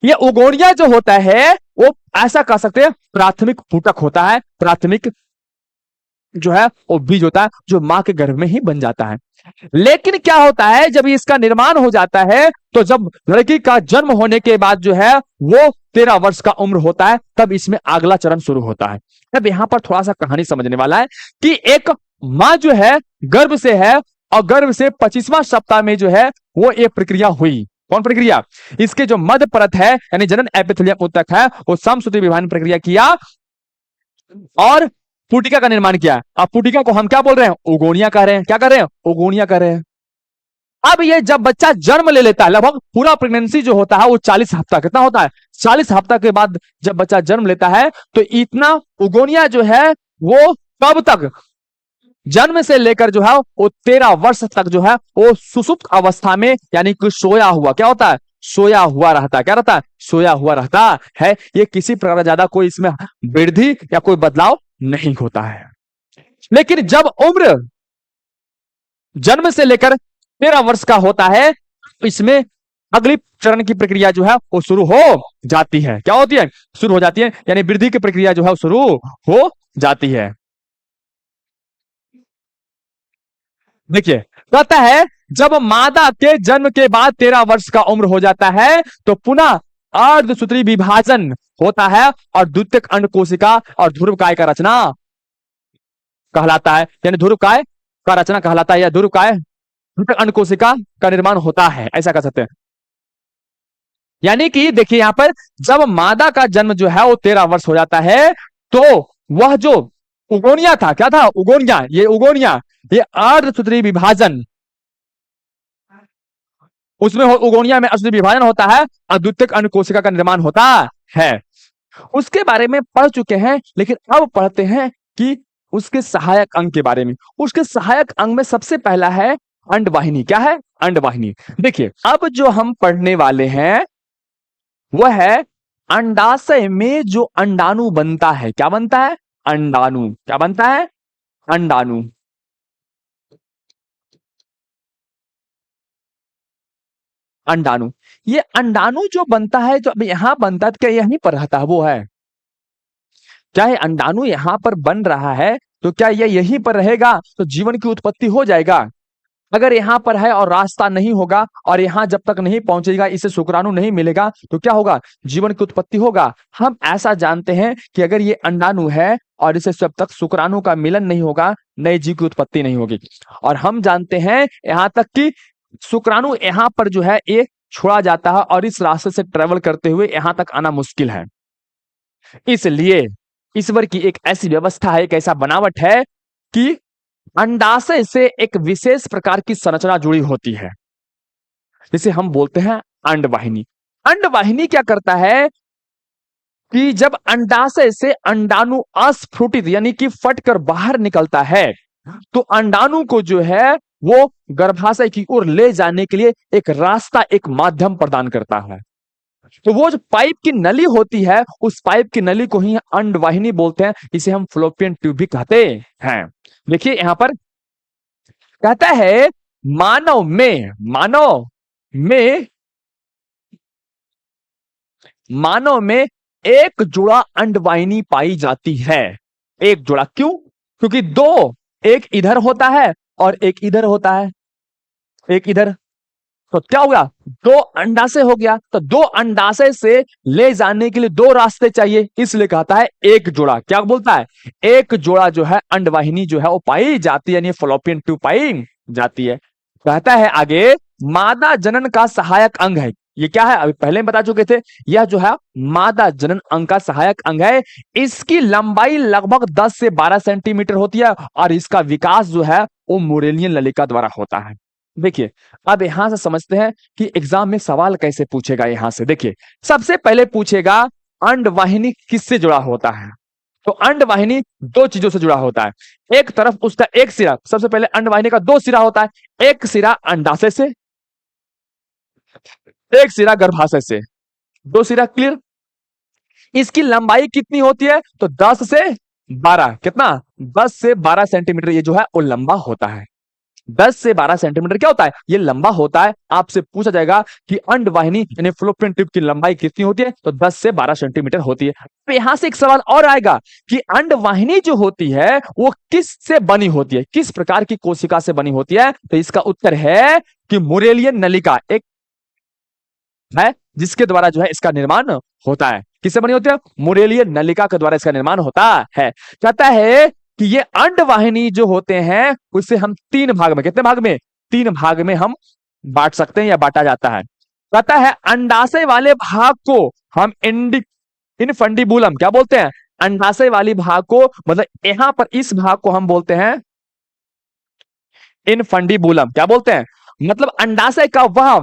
ये उगोनिया जो होता है वो ऐसा कह सकते हैं प्राथमिक फूटक होता है। प्राथमिक जो है वो बीज होता है जो मां के गर्भ में ही बन जाता है। लेकिन क्या होता है जब इसका निर्माण हो जाता है तो जब लड़की का जन्म होने के बाद जो है वो 13 वर्ष का उम्र होता है, तब इसमें अगला चरण शुरू होता है। अब यहां पर थोड़ा सा कहानी समझने वाला है कि एक मां जो है गर्भ से है और गर्भ से 25वां सप्ताह में जो है वो एक प्रक्रिया हुई। कौन प्रक्रिया? इसके जो मध्य परत है यानी जनन एपिथेलियम उत्तक है वो समसूत्री विभाजन प्रक्रिया किया और फूटिका का निर्माण किया। अब फूटिका को हम क्या बोल रहे हैं? उगोनिया कह रहे हैं। क्या कर रहे हैं? उगोनिया कर रहे हैं। अब ये जब बच्चा जन्म ले लेता है, लगभग पूरा प्रेगनेंसी जो होता है वो 40 हफ्ता, कितना होता है? 40 हफ्ता के बाद जब बच्चा जन्म लेता है तो इतना उगोनिया जो है वो कब तक? जन्म से लेकर जो है वो 13 वर्ष तक जो है वो सुसुप्त अवस्था में यानी कि सोया हुआ, क्या होता है? सोया हुआ रहता है। क्या रहता है? सोया हुआ रहता है। ये किसी प्रकार ज्यादा कोई इसमें वृद्धि या कोई बदलाव नहीं होता है। लेकिन जब उम्र जन्म से लेकर 13 वर्ष का होता है इसमें अगली चरण की प्रक्रिया जो है वो शुरू हो जाती है। क्या होती है? शुरू हो जाती है, यानी वृद्धि की प्रक्रिया जो है वो शुरू हो जाती है। देखिए कहता है जब मादा के जन्म के बाद 13 वर्ष का उम्र हो जाता है तो पुनः अर्धसूत्री विभाजन होता है और द्वितीयक अंड कोशिका और ध्रुवकाय का रचना कहलाता है, यानी ध्रुवकाय का रचना कहलाता है या ध्रुवकाय द्वितीयक अंड कोशिका का निर्माण होता है, ऐसा कह सकते हैं। यानी कि देखिए यहां पर जब मादा का जन्म जो है वो 13 वर्ष हो जाता है तो वह जो उगोनिया था, क्या था? उगोनिया। ये उगोनिया ये अर्धसूत्री विभाजन उसमें उगोनिया में असली विभाजन होता है और द्वितीयक अंड कोशिका का निर्माण होता है। उसके बारे में पढ़ चुके हैं, लेकिन अब पढ़ते हैं कि उसके सहायक अंग के बारे में। उसके सहायक अंग में सबसे पहला है अंडवाहिनी। क्या है? अंडवाहिनी। देखिए अब जो हम पढ़ने वाले हैं वह है अंडाशय में जो अंडाणु बनता है। क्या बनता है? अंडाणु। क्या बनता है? अंडाणु। अंडाणु। ये अंडाणु जो बनता है जो अभी यहां बनता है तो क्या यहीं पर रहता है? वो है क्या? है अंडाणु यहां पर बन रहा है तो क्या ये यहीं पर रहेगा तो जीवन की उत्पत्ति हो जाएगा? अगर यहां पर है और रास्ता नहीं होगा और यहां जब तक नहीं पहुंचेगा, इसे शुक्राणु नहीं मिलेगा तो क्या होगा? जीवन की उत्पत्ति होगा। हम ऐसा जानते हैं कि अगर ये अंडाणु है और इसे जब तक शुक्राणु का मिलन नहीं होगा नए जीव की उत्पत्ति नहीं होगी। और हम जानते हैं यहां तक कि शुक्राणु यहां पर जो है ये छोड़ा जाता है और इस रास्ते से ट्रेवल करते हुए यहां तक आना मुश्किल है। इसलिए ईश्वर की एक ऐसी व्यवस्था है, एक ऐसा बनावट है कि अंडाशय से एक विशेष प्रकार की संरचना जुड़ी होती है जिसे हम बोलते हैं अंडवाहिनी। अंडवाहिनी क्या करता है कि जब अंडाशय से अंडाणु अस्फुटित यानी कि फटकर बाहर निकलता है तो अंडाणु को जो है वो गर्भाशय की ओर ले जाने के लिए एक रास्ता, एक माध्यम प्रदान करता है। तो वो जो पाइप की नली होती है उस पाइप की नली को ही अंडवाहिनी बोलते हैं, इसे हम फ्लोपियन ट्यूब भी कहते हैं। देखिए यहां पर कहता है मानव में एक जुड़ा अंडवाहिनी पाई जाती है। एक जुड़ा क्यों? क्योंकि दो, एक इधर होता है और एक इधर होता है। एक इधर तो क्या हो गया, दो अंडाशय हो गया। तो दो अंडाशय से ले जाने के लिए दो रास्ते चाहिए, इसलिए कहता है एक जोड़ा। क्या बोलता है, एक जोड़ा जो है अंडवाहिनी जो है वो पाई जाती है, यानी फॉलोपियन ट्यूब पाई जाती है। कहता है आगे, मादा जनन का सहायक अंग है। ये क्या है, अभी पहले हम बता चुके थे, यह जो है मादा जनन अंग का सहायक अंग है। इसकी लंबाई लगभग 10 से 12 सेंटीमीटर होती है और इसका विकास जो है वो मुरेलियन नलिका द्वारा होता है। देखिए, अब यहां से समझते हैं कि एग्जाम में सवाल कैसे पूछेगा। यहां से देखिए, सबसे पहले पूछेगा अंडवाहिनी किससे जुड़ा होता है। तो अंडवाहिनी दो चीजों से जुड़ा होता है। एक तरफ उसका एक सिरा, सबसे पहले अंडवाहिनी का दो सिरा होता है, एक सिरा अंडाशय से, एक सिरा गर्भाशय से, दो सिरा। क्लियर। इसकी लंबाई कितनी होती है, तो 10 से 12, कितना, 10 से 12 सेंटीमीटर ये जो है वो लंबा होता है। 10 से 12 सेंटीमीटर क्या होता है, ये लंबा होता है। आपसे पूछा जाएगा कि अंडवाहिनी यानी फ्लोपियन ट्यूब की लंबाई कितनी होती है, तो 10 से 12 सेंटीमीटर होती है। तो यहां से एक सवाल और आएगा कि अंडवाहिनी जो होती है वो किस से बनी होती है, किस प्रकार की कोशिका से बनी होती है। तो इसका उत्तर है कि मुरेलियन नलिका एक है जिसके द्वारा जो है इसका निर्माण होता है। किससे बनी होती है, मुरेलियन नलिका के द्वारा इसका निर्माण होता है। कहता है कि ये अंडवाहिनी जो होते हैं उसे हम तीन भाग में, कितने भाग में, तीन भाग में हम बांट सकते हैं या बांटा जाता है। कहता है अंडाशय वाले भाग को हम इनफंडिबुलम क्या बोलते हैं, अंडाशय वाली भाग को, मतलब यहां पर इस भाग को हम बोलते हैं इनफंडिबुलम। क्या बोलते हैं, मतलब अंडाशय का वह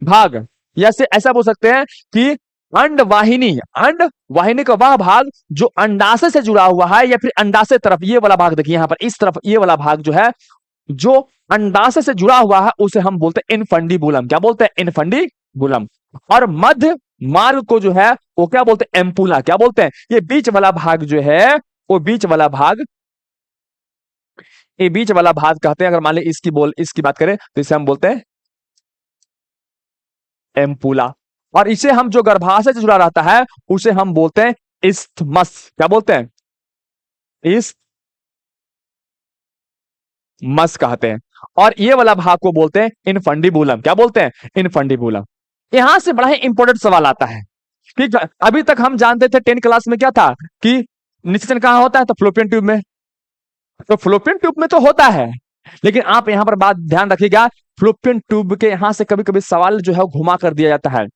भाग, या से ऐसा बोल सकते हैं कि अंडवाहिनी, अंडवाहिनी का वह भाग जो अंडाशय से जुड़ा हुआ है, या फिर अंडाशय तरफ ये वाला भाग, देखिए यहां पर इस तरफ ये वाला भाग जो है जो अंडाशय से जुड़ा हुआ है उसे हम बोलते हैं इनफंडिबुलम। क्या बोलते हैं, इनफंडिबुलम। और मध्य मार्ग को जो है वो क्या बोलते हैं, एम्पुला। क्या बोलते हैं, ये बीच वाला भाग जो है वो बीच वाला भाग, ये बीच वाला भाग कहते हैं। अगर मान ली इसकी बात करें तो इसे हम बोलते हैं एम्पुला। और इसे हम जो गर्भाशय से जुड़ा रहता है उसे हम बोलते हैं इस्थमस। क्या बोलते हैं, इस्थमस कहते हैं। और ये वाला भाग को बोलते हैं इनफंडिबुलम। क्या बोलते हैं, इनफंडिबुलम। यहां से बड़ा ही इंपॉर्टेंट सवाल आता है। ठीक है, अभी तक हम जानते थे 10 क्लास में क्या था कि निषेचन कहां होता है, तो फ्लोपियन ट्यूब में। तो फ्लोपियन ट्यूब में तो होता है, लेकिन आप यहां पर बात ध्यान रखिएगा, फ्लोपियन ट्यूब के यहां से कभी कभी सवाल जो है घुमा कर दिया जाता है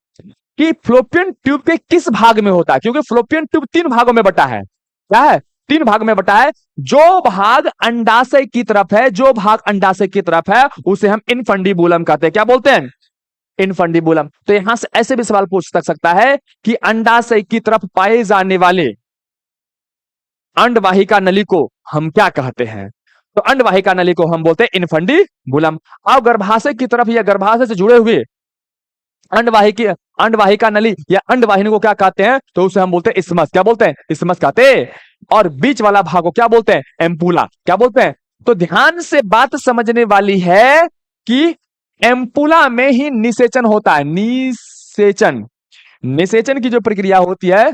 कि फ्लोपियन ट्यूब के किस भाग में होता है, क्योंकि फ्लोपियन ट्यूब तीन भागों में बटा है। क्या है, तीन भाग में बटा है। जो भाग अंडाशय की तरफ है, जो भाग अंडाशय की तरफ है उसे हम इनफंडिबुलम कहते हैं। क्या बोलते हैं, इनफंडिबुलम। तो यहां से ऐसे भी सवाल पूछ सकता है कि अंडाशय की तरफ पाए जाने वाले अंडवाहिका नली को हम क्या कहते हैं, तो अंडवाहिका नली को हम बोलते हैं इनफंडिबुलम। अब गर्भाशय की तरफ या गर्भाशय से जुड़े हुए अंडवाहिका नली या अंडवाहिनी को क्या कहते हैं, तो उसे हम बोलते हैं इस्मस। क्या बोलते हैं, इस्मस कहते हैं। और बीच वाला भाग को क्या बोलते हैं, एम्पुला। क्या बोलते हैं। तो ध्यान से बात समझने वाली है कि एम्पुला में ही निषेचन होता है। निषेचन, निषेचन की जो प्रक्रिया होती है,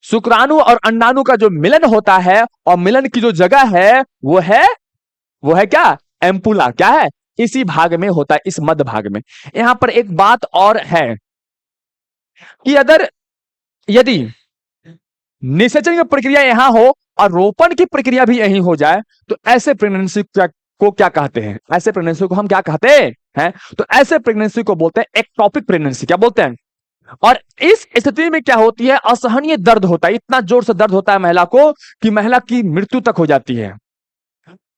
शुक्राणु और अंडाणु का जो मिलन होता है और मिलन की जो जगह है वो है क्या, एम्पुला। क्या है, इसी भाग में होता है, इस मध्य भाग में। यहां पर एक बात और है कि अगर यदि निषेचन की प्रक्रिया यहां हो और रोपण की प्रक्रिया भी यहीं हो जाए तो ऐसे प्रेगनेंसी को क्या कहते हैं, ऐसे प्रेगनेंसी को हम क्या कहते हैं, तो ऐसे प्रेगनेंसी को बोलते हैं एक्टोपिक प्रेगनेंसी। क्या बोलते हैं। और इस स्थिति में क्या होती है, असहनीय दर्द होता है, इतना जोर से दर्द होता है महिला को कि महिला की मृत्यु तक हो जाती है।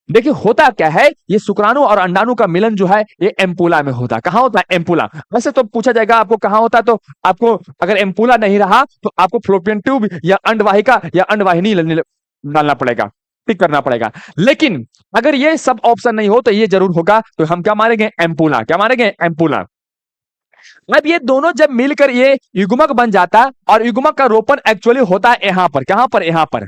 देखिए होता क्या है, ये शुक्राणु और अंडाणु का मिलन जो है ये एम्पुला में होता है। कहां होता है, एम्पुला। वैसे तो पूछा जाएगा आपको कहां होता है, तो आपको अगर एम्पुला नहीं रहा तो आपको फ्लोपियन ट्यूब या अंडवाहिका या अंडवाहिनी डालना पड़ेगा, टिक करना पड़ेगा। लेकिन अगर ये सब ऑप्शन नहीं हो तो ये जरूर होगा, तो हम क्या मारेंगे, एम्पुला। क्या मारेंगे, एम्पुला। अब ये दोनों जब मिलकर ये युग्मक बन जाता है और युग्मक का रोपण एक्चुअली होता है यहां पर, कहां पर, यहां पर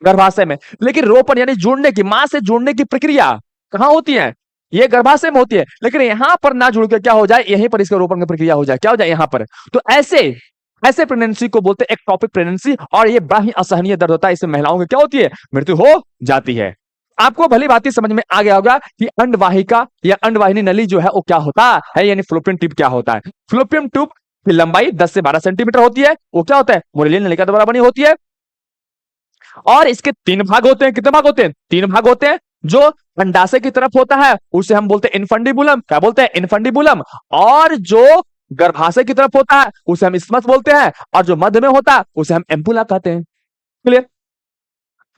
गर्भाशय में। लेकिन रोपण यानी जुड़ने की, मां से जुड़ने की प्रक्रिया कहां होती है, ये गर्भाशय में होती है। लेकिन यहां पर ना जुड़ के क्या हो जाए, यहीं पर इसका रोपण की प्रक्रिया हो जाए, क्या हो जाए यहां पर। तो ऐसे ऐसे प्रेगनेंसी को बोलते हैं एक्टोपिक प्रेगनेंसी। और ये बड़ा ही असहनीय दर्द होता है, इसमें महिलाओं की क्या होती है, मृत्यु हो जाती है। आपको भली भांति समझ में आ गया होगा कि अंडवाहिका या अंडवाहिनी नली जो है वो क्या होता है, यानी फ्लोपियन ट्यूब क्या होता है। फ्लोपियन ट्यूब की लंबाई 10 से 12 सेंटीमीटर होती है। वो क्या होता है, मोरेलियन नलिका द्वारा बनी होती है। और इसके 3 भाग होते हैं। कितने भाग होते हैं, 3 भाग होते हैं। जो अंडाशय की तरफ होता है उसे हम बोलते हैं इनफंडिबुलम। क्या बोलते हैं, इनफंडिबुलम। और जो गर्भाशय की तरफ होता है उसे हम इस्मस बोलते हैं। और जो मध्य में होता है उसे हम एम्पुला कहते हैं। क्लियर,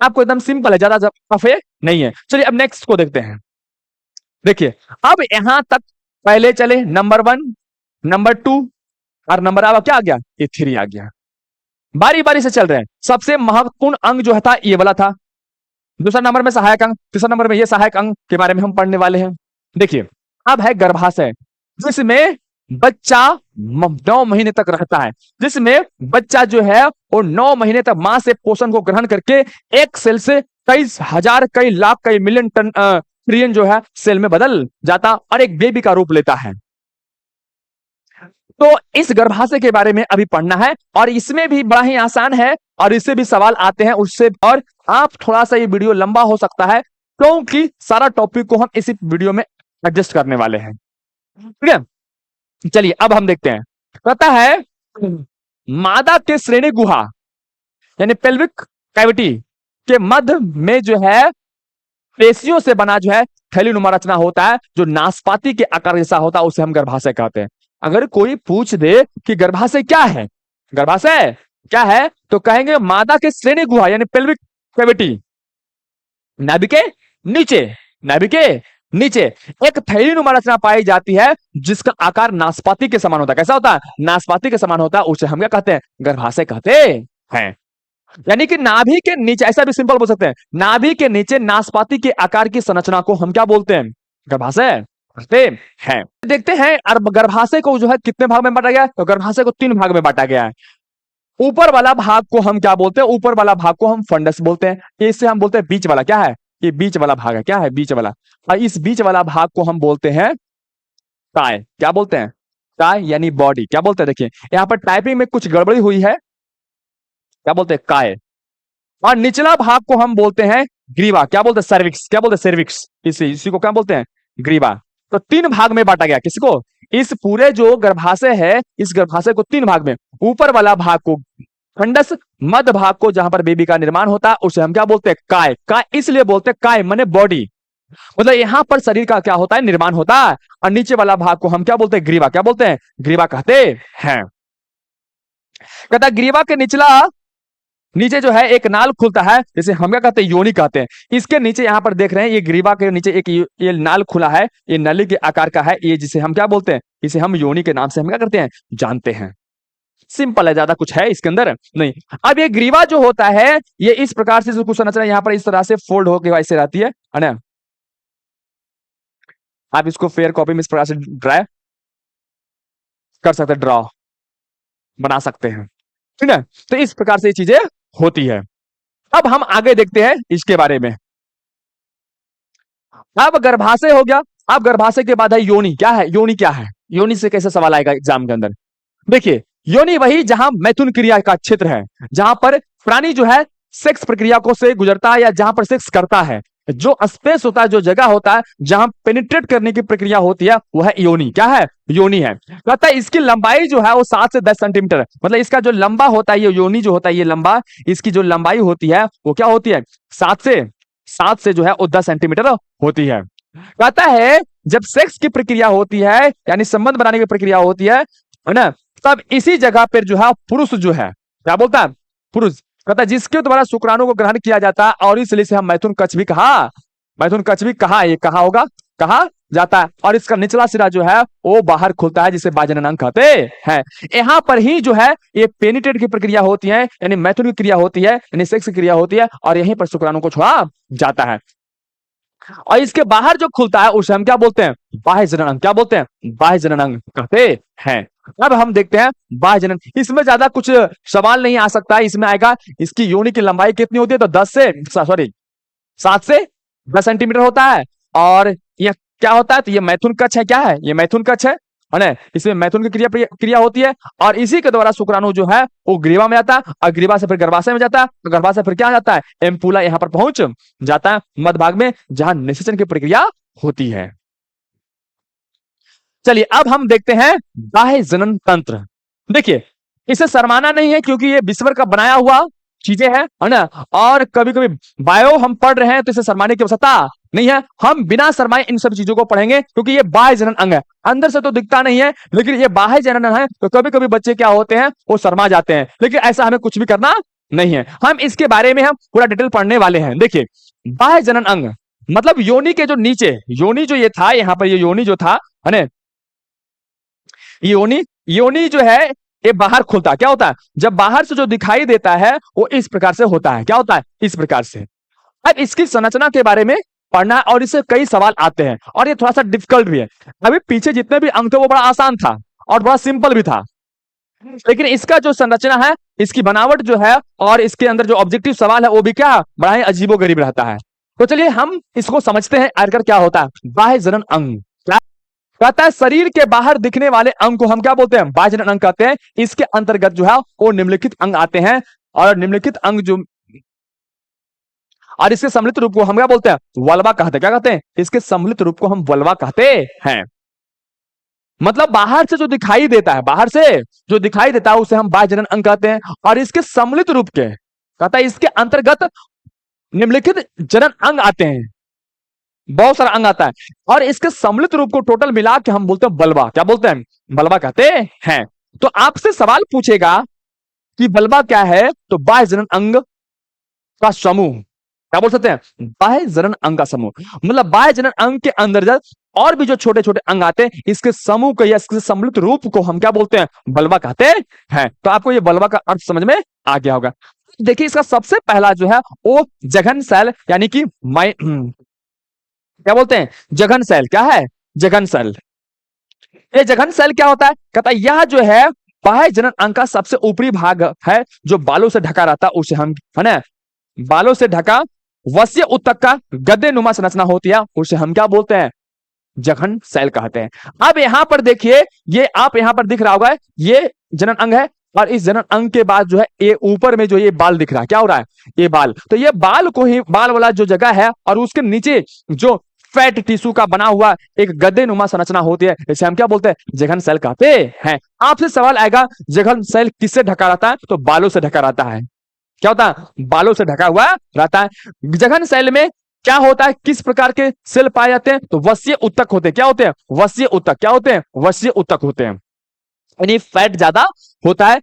आपको एकदम सिंपल है, ज्यादा टफ है नहीं है। चलिए अब नेक्स्ट को देखते हैं। देखिए अब यहां तक पहले चले नंबर 1, नंबर 2 और नंबर अब क्या आ गया, ये 3 आ गया। बारी बारी से चल रहे हैं। सबसे महत्वपूर्ण अंग जो था ये वाला था। दूसरा नंबर में सहायक अंग, तीसरा नंबर में ये सहायक अंग के बारे में हम पढ़ने वाले हैं। देखिए अब है गर्भाशय, जिसमें बच्चा 9 महीने तक रहता है। जिसमें बच्चा जो है वो 9 महीने तक मां से पोषण को ग्रहण करके एक सेल से कई हजार, कई लाख, कई मिलियन टन ट्रिलियन जो है सेल में बदल जाता और एक बेबी का रूप लेता है। तो इस गर्भाशय के बारे में अभी पढ़ना है और इसमें भी बड़ा ही आसान है और इससे भी सवाल आते हैं उससे। और आप थोड़ा सा ये वीडियो लंबा हो सकता है क्योंकि सारा टॉपिक को हम इसी वीडियो में एडजस्ट करने वाले हैं। ठीक है, चलिए अब हम देखते हैं। कहता है मादा के श्रेणी गुहा यानी पेल्विक कैविटी के मध्य में जो है पेशियों से बना जो है थैलीनुमा रचना होता है, जो नाशपाती के आकार जैसा होता है, उसे हम गर्भाशय कहते हैं। अगर कोई पूछ दे कि गर्भाशय क्या है, गर्भाशय क्या है, तो कहेंगे मादा के श्रेणी गुहा यानी पेल्विक कैविटी, नाभि के नीचे, नाभि के नीचे एक थैलीनुमा रचना पाई जाती है जिसका आकार नाशपाती के समान होता है। कैसा होता है, नाशपाती के समान होता है। उसे हम क्या कहते हैं, गर्भाशय कहते हैं। यानी कि नाभि के नीचे, ऐसा भी सिंपल बोल सकते हैं, नाभि के नीचे नाशपाती के आकार की संरचना को हम क्या बोलते हैं, गर्भाशय कहते हैं। देखते हैं और गर्भाशय को जो है कितने भाग में बांटा गया है, तो गर्भाशय को 3 भाग में बांटा गया है। ऊपर वाला भाग को हम क्या बोलते हैं, ऊपर वाला भाग को हम फंडस बोलते हैं। इससे हम बोलते हैं बीच वाला, क्या है, ये बीच वाला भाग है, क्या है, बीच वाला। और इस बीच वाला भाग को हम बोलते हैं काय। क्या बोलते हैं, काय यानी बॉडी। क्या बोलते हैं, देखिए यहां पर टाइपिंग में कुछ गड़बड़ी हुई है, क्या बोलते हैं, काय। और निचला भाग को हम बोलते हैं ग्रीवा। क्या बोलते हैं, सर्विक्स। क्या बोलते हैं, सर्विक्स। इसी को क्या बोलते हैं, ग्रीवा। तो 3 भाग में बांटा गया, किसको, इस पूरे जो गर्भाशय है, इस गर्भाशय को 3 भाग में। ऊपर वाला भाग को फंडस, मध्य भाग को जहां पर बेबी का निर्माण होता है उसे हम क्या बोलते हैं, काय। काय इसलिए बोलते हैं, काय माने बॉडी, मतलब यहां पर शरीर का क्या होता है, निर्माण होता है। और नीचे वाला भाग को हम क्या बोलते हैं, ग्रीवा। क्या बोलते हैं, ग्रीवा कहते हैं। कहता ग्रीवा के निचला, नीचे जो है एक नाल खुलता है, जिसे हम क्या कहते हैं, योनि कहते हैं। इसके नीचे यहां पर देख रहे हैं, ये ग्रीवा के नीचे एक ये नाल खुला है, ये नली के आकार का है, ये जिसे हम क्या बोलते हैं, इसे हम योनि के नाम से हम क्या करते हैं, जानते हैं। सिंपल है, ज्यादा कुछ है इसके अंदर नहीं। अब ये ग्रीवा जो होता है ये इस प्रकार से कुछ संरचना यहां पर इस तरह से फोल्ड होकर ऐसे रहती है ना। आप इसको फेयर कॉपी में इस प्रकार से ड्रा कर सकते हैं, ड्रॉ बना सकते हैं, ठीक है। तो इस प्रकार से ये चीजें होती है। अब हम आगे देखते हैं इसके बारे में। अब गर्भाशय हो गया। अब गर्भाशय के बाद है योनि। क्या है, योनि क्या है, योनि से कैसे सवाल आएगा एग्जाम के अंदर। देखिए योनि वही जहां मैथुन क्रिया का क्षेत्र है, जहां पर प्राणी जो है सेक्स प्रक्रिया को से गुजरता है या जहां पर सेक्स करता है। जो स्पेस होता है, जो जगह होता है जहां पेनिट्रेट करने की प्रक्रिया होती है, वह है योनि। क्या है, योनि है। कहता है इसकी लंबाई जो है वो 7 से 10 सेंटीमीटर, मतलब इसका जो लंबा होता है, ये योनि जो होता है, ये लंबा, इसकी जो लंबाई होती है वो क्या होती है, 7 से जो है वो 10 सेंटीमीटर होती है। कहता है जब सेक्स की प्रक्रिया होती है, यानी संबंध बनाने की प्रक्रिया होती है ना, तब इसी जगह पर जो है पुरुष जो है, क्या बोलता है, पुरुष। कहता है जिसके द्वारा शुक्राणु को ग्रहण किया जाता है, और इसलिए से हम मैथुन कक्ष भी कहा, मैथुन कक्ष भी कहा, ये कहा होगा, कहा जाता है। और इसका निचला सिरा जो है वो बाहर खुलता है, जिसे बाजननांग कहते हैं। यहां पर ही जो है ये पेनिट्रेट की प्रक्रिया होती है, यानी मैथुन की क्रिया होती है, यानी सेक्स की क्रिया होती है, और यहीं पर शुक्राणु को छोड़ा जाता है। और इसके बाहर जो खुलता है उसे हम क्या बोलते हैं, बाह्य जननांग। क्या बोलते हैं, बाह्य जननांग कहते हैं। अब हम देखते हैं बाह्य जनन। इसमें ज्यादा कुछ सवाल नहीं आ सकता है। इसमें आएगा इसकी योनि की लंबाई कितनी होती है, तो 7 से 10 सेंटीमीटर होता है। और यह क्या होता है, तो ये मैथुन कक्ष है। क्या है, ये मैथुन कक्ष है। है ना, इसमें मैथुन की क्रिया क्रिया होती है और इसी के द्वारा शुक्राणु जो है वो ग्रीवा में आता है और ग्रीवा से फिर गर्भाशय में जाता है, तो गर्भाशय फिर क्या जाता है, एम्पुला यहाँ पर पहुंच जाता है मध्य भाग में जहां निषेचन की प्रक्रिया होती है। चलिए अब हम देखते हैं बाह्य जनन तंत्र। देखिए इसे शर्माना नहीं है क्योंकि ये विश्वर का बनाया हुआ चीजें हैं, है ना, और कभी कभी बायो हम पढ़ रहे हैं तो इसे शर्माने की आवश्यकता नहीं है, हम बिना शर्माए इन सब चीजों को पढ़ेंगे क्योंकि ये बाह्य जनन अंग है, अंदर से तो दिखता नहीं है लेकिन ये बाह्य जनन है, तो कभी कभी बच्चे क्या होते हैं वो शर्मा जाते हैं, लेकिन ऐसा हमें कुछ भी करना नहीं है, हम इसके बारे में हम पूरा डिटेल पढ़ने वाले हैं। देखिए बाह्य जनन अंग मतलब योनि के जो नीचे, योनि जो ये था यहाँ पर, ये योनि जो था, है ना, योनि, योनि जो है ये बाहर खुलता है, क्या होता है, जब बाहर से जो दिखाई देता है वो इस प्रकार से होता है, क्या होता है, इस प्रकार से। अब इसकी संरचना के बारे में पढ़ना और इससे कई सवाल आते हैं और ये थोड़ा सा डिफिकल्ट भी है। अभी पीछे जितने भी अंक थे वो बड़ा आसान था और बड़ा सिंपल भी था, लेकिन इसका जो संरचना है, इसकी बनावट जो है और इसके अंदर जो ऑब्जेक्टिव सवाल है वो भी क्या बड़ा ही अजीबोगरीब रहता है। तो चलिए हम इसको समझते हैं आखिर क्या होता है बाह्य जनन अंग। क्या कहता है, शरीर के बाहर दिखने वाले अंग को हम क्या बोलते हैं, बाह्य जनन अंग कहते हैं। इसके अंतर्गत जो है वो निम्नलिखित अंग आते हैं और निम्नलिखित अंग जो, और इसके सम्मिलित रूप को हम क्या बोलते हैं, वल्वा कहते हैं। क्या कहते हैं, इसके सम्मिलित रूप को हम वल्वा कहते हैं। मतलब बाहर से जो दिखाई देता है, बाहर से जो दिखाई देता है उसे हम बाह्य जनन अंग कहते हैं, और इसके सम्मिलित रूप के, कहता है इसके अंतर्गत निम्नलिखित जनन अंग आते हैं, बहुत सारा अंग आता है, और इसके सम्मिलित रूप को टोटल मिला के हम बोलते हैं बलवा। क्या बोलते हैं, बलवा कहते हैं। तो आपसे सवाल पूछेगा कि बलवा क्या है, तो बाह्य जनन अंग का समूह, क्या बोल सकते हैं, बाह्य जनन अंग का समूह, मतलब बाह्य जनन अंग के अंतर्गत और भी जो छोटे छोटे अंग आते हैं इसके समूह को या इसके सम्मिलित रूप को हम क्या बोलते हैं, बलवा कहते हैं। तो आपको ये बलवा का अर्थ समझ में आ गया होगा। देखिए इसका सबसे पहला जो है वो जघन सेल, यानी कि क्या बोलते हैं, जघन सेल। क्या है, जघन सेल। ये जघन सेल क्या होता है, कहता है यह जो है बाह्य जनन अंग का सबसे ऊपरी भाग है जो बालों से ढका रहता है, उसे हम, है ना, बालों से ढका वसीय उत्तक का गद्दे नुमा संरचना होती है, उसे हम क्या बोलते हैं, जघन सेल कहते हैं। अब यहां पर देखिए, ये आप यहां पर दिख रहा होगा, ये जनन अंग है और इस जनन अंग के बाद जो है ये ऊपर में जो ये बाल दिख रहा है, क्या हो रहा है, ये बाल, तो ये बाल को ही, बाल वाला जो जगह है और उसके नीचे जो फैट टिश्यू का बना हुआ एक गद्दे नुमा संरचना होती है, इसे हम क्या बोलते हैं, जघन सेल कहते हैं। आपसे सवाल आएगा जघन सेल किससे ढका रहता है, तो बालों से ढका रहता है। क्या होता है, बालों से ढका हुआ रहता है। जघन सेल में क्या होता है, किस प्रकार के सेल पाए जाते हैं, तो वसीय उत्तक होते हैं। क्या होते हैं, वसीय उत्तक। क्या होते हैं, वसीय उत्तक होते हैं, यानी फैट ज्यादा होता है,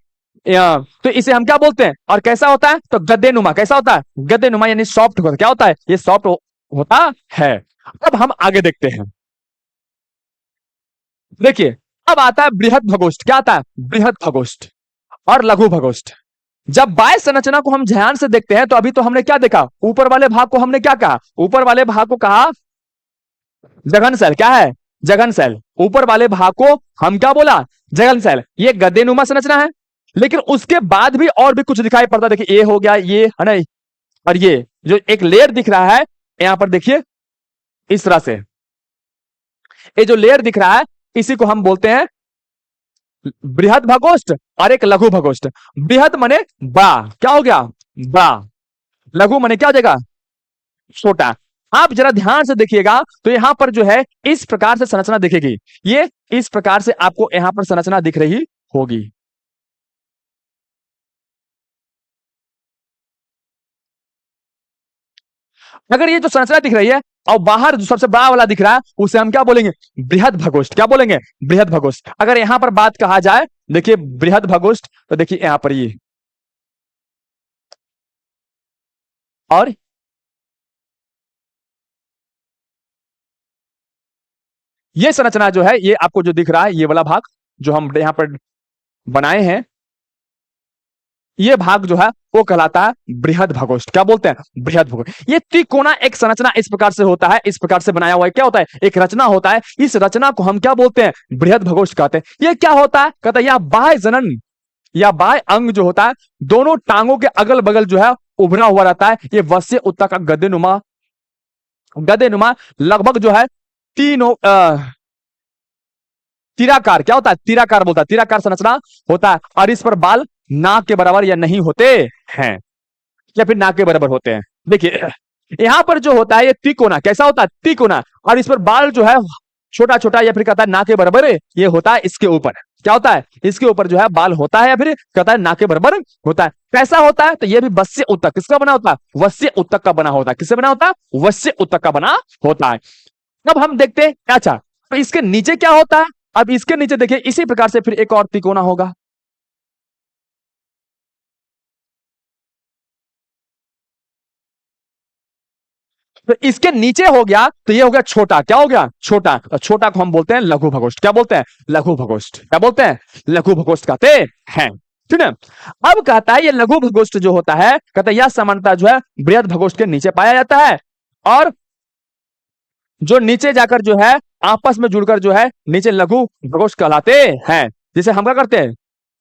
तो इसे हम क्या बोलते हैं, और कैसा होता है, तो गद्दे नुमा। कैसा होता है, गद्दे नुमा, यानी सॉफ्ट होता है। क्या होता है, ये सॉफ्ट होता है। अब हम आगे देखते हैं, देखिए अब आता है बृहद भगोष्ठ। क्या आता है, बृहद भगोष्ठ और लघु भगोष्ठ। जब बाह्य संरचना को हम ध्यान से देखते हैं तो अभी तो हमने क्या देखा, ऊपर वाले भाग को हमने क्या कहा, ऊपर वाले भाग को कहा जघन सेल। क्या है, जघन सेल। ऊपर वाले भाग को हम क्या बोला, जघन सेल। ये गद्देनुमा संरचना है, लेकिन उसके बाद भी और भी कुछ दिखाई पड़ता है। देखिए ये हो गया, ये है ना, और ये जो एक लेयर दिख रहा है यहां पर, देखिए इस तरह से ये जो लेयर दिख रहा है इसी को हम बोलते हैं बृहद भगोष्ठ और एक लघु भगोष्ठ। बृहद मने बड़ा, क्या हो गया, बड़ा। लघु मने क्या हो जाएगा, छोटा। आप जरा ध्यान से देखिएगा तो यहां पर जो है इस प्रकार से संरचना दिखेगी, ये इस प्रकार से आपको यहां पर संरचना दिख रही होगी। अगर ये जो संरचना दिख रही है और बाहर जो सबसे बड़ा वाला दिख रहा है उसे हम क्या बोलेंगे, बृहद भगोष्ठ। क्या बोलेंगे, बृहद भगोष्ठ। अगर यहां पर बात कहा जाए, देखिए बृहद भगोष्ठ, तो देखिए यहां पर और ये संरचना जो है, ये आपको जो दिख रहा है, ये वाला भाग जो हम यहां पर बनाए हैं, ये भाग जो है वो कहलाता है बृहद भगोष्ठ। क्या बोलते हैं, बृहद भगोष्ठ। ये त्रिकोणा एक संरचना इस प्रकार से होता है, इस प्रकार से बनाया हुआ है। क्या होता है, एक रचना होता है, इस रचना को हम क्या बोलते हैं, बृहद भगोष्ठ कहते हैं। ये क्या होता है, कहता है यह बाह्य जनन या बाह्य अंग जो होता है दोनों टांगों के अगल बगल जो है उभरा हुआ रहता है। ये वश्य उत्तक का गद्देनुमा लगभग जो है तीनों तिराकार क्या होता है, तिराकार बोलता है, तिराकार संरचना होता है, और इस पर बाल नाक के बराबर या नहीं होते हैं, या फिर नाक के बराबर होते हैं। देखिए यहां पर जो होता है ये तिकोना, कैसा होता है, तिकोना, और इस पर बाल जो है छोटा छोटा या फिर कहता है नाक के बराबर, ये होता है इसके ऊपर, क्या होता है, इसके ऊपर जो है बाल होता है, या फिर कहता है नाक के बराबर होता है। कैसा होता है, तो ये भी वस्य उत्तक, किसका बना होता है, वस्य उत्तक का बना होता है, किससे बना होता है, वस्य उत्तक का बना होता है। अब हम देखते हैं, अच्छा तो इसके नीचे क्या होता है, अब इसके नीचे देखिए इसी प्रकार से फिर एक और तिकोना होगा, तो इसके नीचे हो गया, तो ये हो गया छोटा, क्या हो गया, छोटा, और छोटा को हम बोलते हैं लघु भगोष्ठ, क्या बोलते हैं, लघु भगोष्ठ, क्या बोलते हैं, लघु भगोष्ठ कहते हैं, ठीक है। अब कहता है ये लघु भगोष्ठ जो होता है, कहता है यह समानता जो है बृहद भगोष्ठ के नीचे पाया जाता है, और जो नीचे जाकर जो है आपस में जुड़कर जो है नीचे लघु भगोष्ठ कहलाते हैं। जिसे हम क्या करते हैं,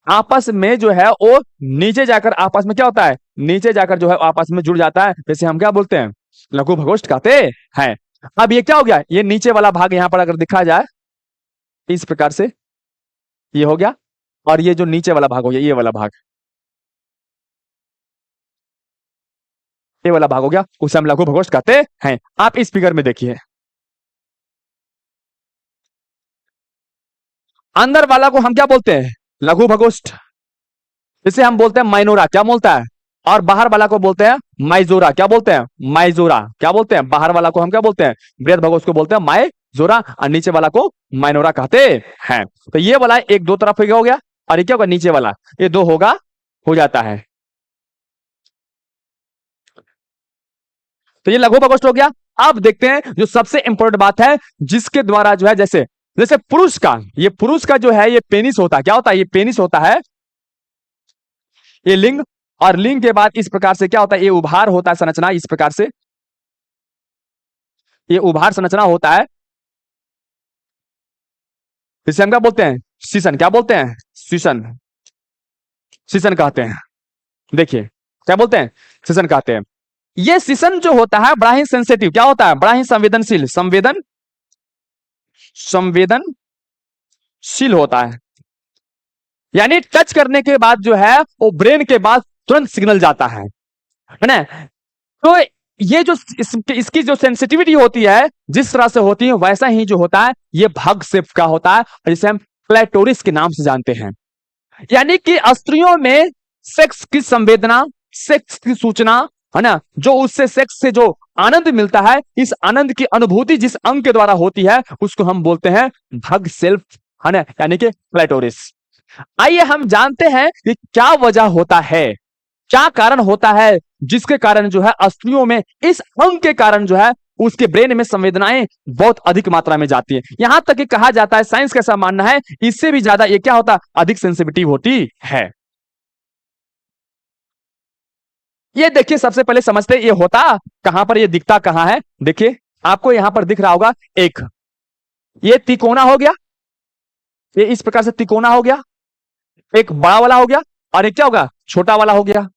आपस में जो है वो नीचे जाकर आपस में क्या होता है, नीचे जाकर जो है आपस में जुड़ जाता है, जैसे हम क्या बोलते हैं, लघु भगोष्ठ कहते हैं। अब ये क्या हो गया, ये नीचे वाला भाग यहां पर अगर दिखा जाए इस प्रकार से, ये हो गया, और ये जो नीचे वाला भाग हो गया, ये वाला भाग, ये वाला भाग हो गया, उसे हम लघु भगोष्ठ कहते हैं। आप इस फिगर में देखिए, अंदर वाला को हम क्या बोलते हैं, लघु भगोष्ठ, इसे हम बोलते हैं माइनोरा, क्या बोलता है, और बाहर वाला को बोलते हैं माइजोरा, क्या बोलते हैं, माइजोरा, क्या बोलते हैं, बाहर वाला को हम क्या बोलते हैं, बृहद भगोष्ठ को बोलते हैं माइजोरा, और नीचे वाला को माइनोरा कहते हैं। तो ये वाला एक दो तरफ हो गया, और ये क्या होगा, नीचे वाला ये दो होगा, हो जाता है, तो ये लघु भगोष्ठ हो गया। अब देखते हैं जो सबसे इंपॉर्टेंट बात है, जिसके द्वारा जो है जैसे जैसे पुरुष का, ये पुरुष का जो है ये पेनिस होता है, क्या होता है, ये पेनिस होता है, ये लिंग, और लिंग के बाद इस प्रकार से क्या होता है, ये उभार होता है संरचना, इस प्रकार से ये उभार संरचना होता है, इसे हम क्या बोलते हैं, सीसन, क्या बोलते हैं, सीसन, सीसन कहते हैं। देखिए क्या बोलते हैं, सीसन कहते हैं। ये सीसन जो होता है बड़ा ही सेंसिटिव, क्या होता है, बड़ा ही संवेदनशील, संवेदनशील होता है, यानी टच करने के बाद जो है वो ब्रेन के बाद तुरंत सिग्नल जाता है ना। तो ये जो इसकी जो सेंसिटिविटी होती है, जिस तरह से होती है वैसा ही जो होता है ये भाग शेप का होता है, जिसे हम क्लैटोरिस के नाम से जानते हैं। यानी कि स्त्रियों में सेक्स की संवेदना, सेक्स की सूचना है ना, जो उससे सेक्स से जो आनंद मिलता है, इस आनंद की अनुभूति जिस अंग के द्वारा होती है उसको हम बोलते हैं भग सेल्फ, है ना, यानी कि क्लैटोरिस। आइए हम जानते हैं कि क्या वजह होता है, क्या कारण होता है जिसके कारण जो है स्त्रियों में इस अंग के कारण जो है उसके ब्रेन में संवेदनाएं बहुत अधिक मात्रा में जाती है। यहां तक कि कहा जाता है, साइंस का ऐसा मानना है, इससे भी ज्यादा ये क्या होता, अधिक सेंसिटिव होती है। ये देखिए सबसे पहले समझते ये होता कहां पर, ये दिखता कहां है, देखिए आपको यहां पर दिख रहा होगा, एक ये तिकोना हो गया, ये इस प्रकार से तिकोना हो गया, एक बड़ा वाला हो गया, और एक क्या होगा, छोटा वाला हो गया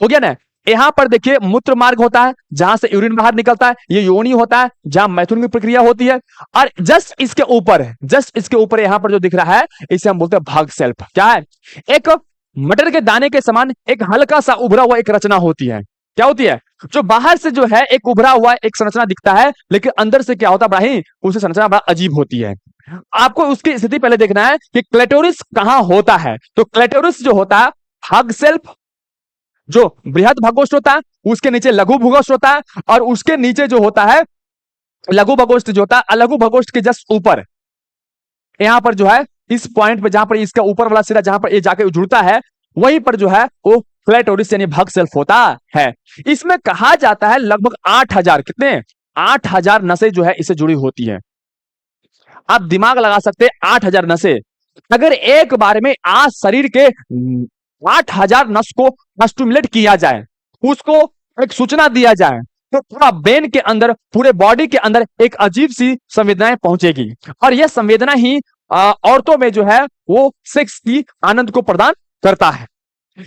ना। यहां पर देखिए मूत्र मार्ग होता है जहां से यूरिन बाहर निकलता है, ये योनि होता है जहां मैथुन की प्रक्रिया होती है, और जस्ट इसके ऊपर, जस्ट इसके ऊपर यहां पर जो दिख रहा है इसे हम बोलते हैं भाग सेल्फ, क्या है, एक मटर के दाने के समान एक हल्का सा उभरा हुआ एक रचना होती है, क्या होती है, जो बाहर से जो है एक उभरा हुआ एक संरचना दिखता है, लेकिन अंदर से क्या होता है, बड़ा ही उसकी संरचना बड़ा अजीब होती है। आपको उसकी स्थिति पहले देखना है कि क्लेटोरिस कहां होता है, तो क्लेटोरिस जो होता है भाग सेल्फ, जो बृहद भगोष्ठ होता है उसके नीचे लघु भगोष्ठ होता है, और उसके नीचे जो होता है लघु भगोष्ठ जो होता है, लघु भगोष्ठ के जस्ट ऊपर यहां पर जो है इस पॉइंट पे जहां पर इसका ऊपर वाला सिरा जहां पर ये जाके जुड़ता है, वहीं पर जो है वो क्लेटोरिस यानी भग सेल्फ होता है। इसमें कहा जाता है लगभग 8000, कितने, 8000 नसें जो है इसे जुड़ी होती है। आप दिमाग लगा सकते हैं 8000 नसें, अगर एक बार में आज शरीर के 8000 नस को स्टिमुलेट किया जाए, उसको एक सूचना दिया जाए, तो पूरा ब्रेन के अंदर, पूरे बॉडी के अंदर एक अजीब सी संवेदनाएं पहुंचेगी, और यह संवेदना ही औरतों में जो है वो सेक्स की आनंद को प्रदान करता है।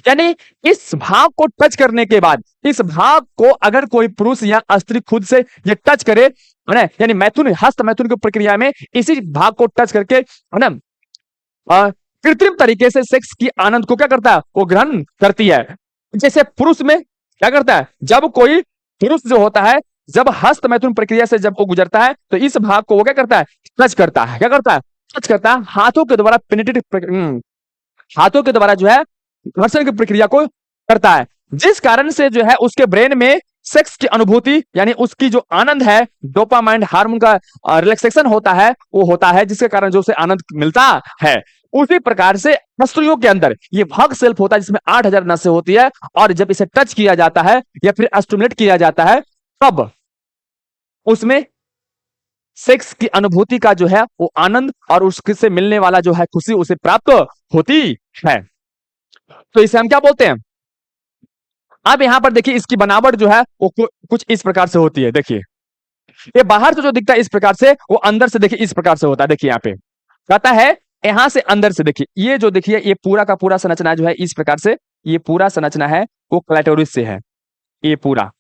यानी इस भाग को टच करने के बाद, इस भाग को अगर कोई पुरुष या स्त्री खुद से ये टच करे, है ना, यानी मैथुन, हस्त मैथुन की प्रक्रिया में इसी भाग को टच करके, है ना, कृत्रिम तरीके से सेक्स की आनंद को क्या करता है, वो ग्रहण करती है। जैसे पुरुष में क्या करता है, जब कोई पुरुष जो होता है, जब हस्त मैथुन प्रक्रिया से जब वो गुजरता है तो इस भाग को वो क्या करता है, टच करता है, क्या करता है, टच करता है, हाथों के द्वारा पेनिट्रेट, हाथों के द्वारा जो है घर्षण की प्रक्रिया को करता है, जिस कारण से जो है उसके ब्रेन में सेक्स की अनुभूति, यानी उसकी जो आनंद है, डोपामाइन हार्मोन का रिलैक्सेशन होता है, वो होता है, जिसके कारण जो उसे आनंद मिलता है। उसी प्रकार से स्त्रियों के अंदर ये भाग सेल्फ होता है, जिसमें 8000 नसें होती है, और जब इसे टच किया जाता है या फिर स्टिमुलेट किया जाता है, तब उसमें सेक्स की अनुभूति का जो है वो आनंद और उससे मिलने वाला जो है खुशी उसे प्राप्त होती है। तो इसे हम क्या बोलते हैं। अब यहां पर देखिए इसकी बनावट जो है वो कुछ इस प्रकार से होती है। देखिए ये बाहर से जो दिखता है इस प्रकार से, वो अंदर से देखिए इस प्रकार से होता है। देखिए यहाँ पे कहता है, यहां से अंदर से देखिए, ये जो देखिए ये पूरा का पूरा संरचना जो है इस प्रकार से, ये पूरा संरचना है वो क्लैटोरिस से है, ये पूरा,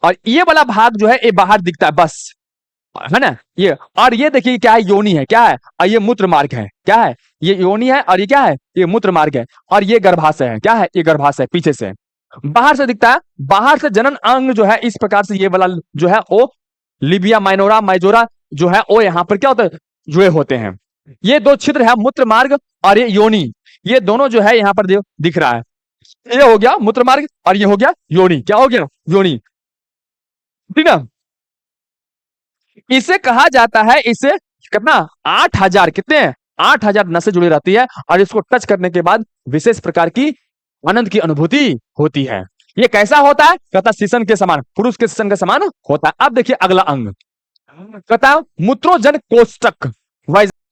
और ये वाला भाग जो है ये बाहर दिखता है बस, है ना ये। और ये देखिए क्या है, योनि है, क्या है, और ये मूत्र मार्ग है, क्या है, ये योनि है, और ये क्या है, ये मूत्र मार्ग है, और ये गर्भाशय है, क्या है, ये गर्भाशय पीछे से बाहर से दिखता है। बाहर से जनन अंग जो है इस प्रकार से, ये वाला जो है वो लिबिया माइनोरा माइजोरा जो है वो यहाँ पर क्या होता है, जुड़े होते हैं। ये दो छिद्र है, मूत्र मार्ग और ये योनि, ये दोनों जो है यहाँ पर दिख रहा है। ये हो गया मूत्र मार्ग और ये हो गया योनि, क्या हो गया, योनि, ठीक है। इसे कहा जाता है, इसे कितना 8000, कितने 8000 नसें जुड़ी रहती है, और इसको टच करने के बाद विशेष प्रकार की आनंद की अनुभूति होती है। ये कैसा होता है, कहता शीशन के समान, पुरुष के शीशन के समान होता है। अब देखिए अगला अंग, कहता मूत्रोजन कोष्टक,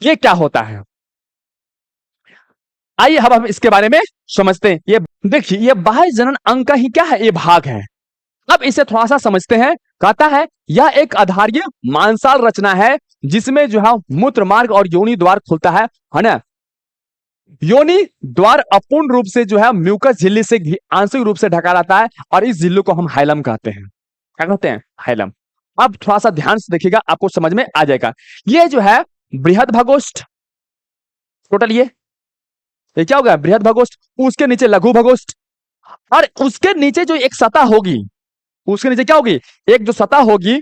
ये क्या होता है, आइए अब हम इसके बारे में समझते हैं। ये देखिए ये बाह्य जनन अंग का ही क्या है, ये भाग है। अब इसे थोड़ा सा समझते हैं। कहता है यह एक आधारीय मांसाल रचना है, जिसमें जो है मूत्र मार्ग और योनि द्वार खुलता है ना। योनि द्वार अपूर्ण रूप से जो है म्यूकस झिल्ली से आंशिक रूप से ढका रहता है, और इस झिल्ली को हम हाइलम कहते हैं। क्या कहते हैं, हाइलम। अब थोड़ा सा ध्यान से देखिएगा, आपको समझ में आ जाएगा। ये जो है बृहद भगोष्ठ, टोटल ये क्या होगा, बृहद भगोष्ठ, उसके नीचे लघु भगोष्ठ, और उसके नीचे जो एक सतह होगी, उसके नीचे क्या होगी, एक जो सतह होगी,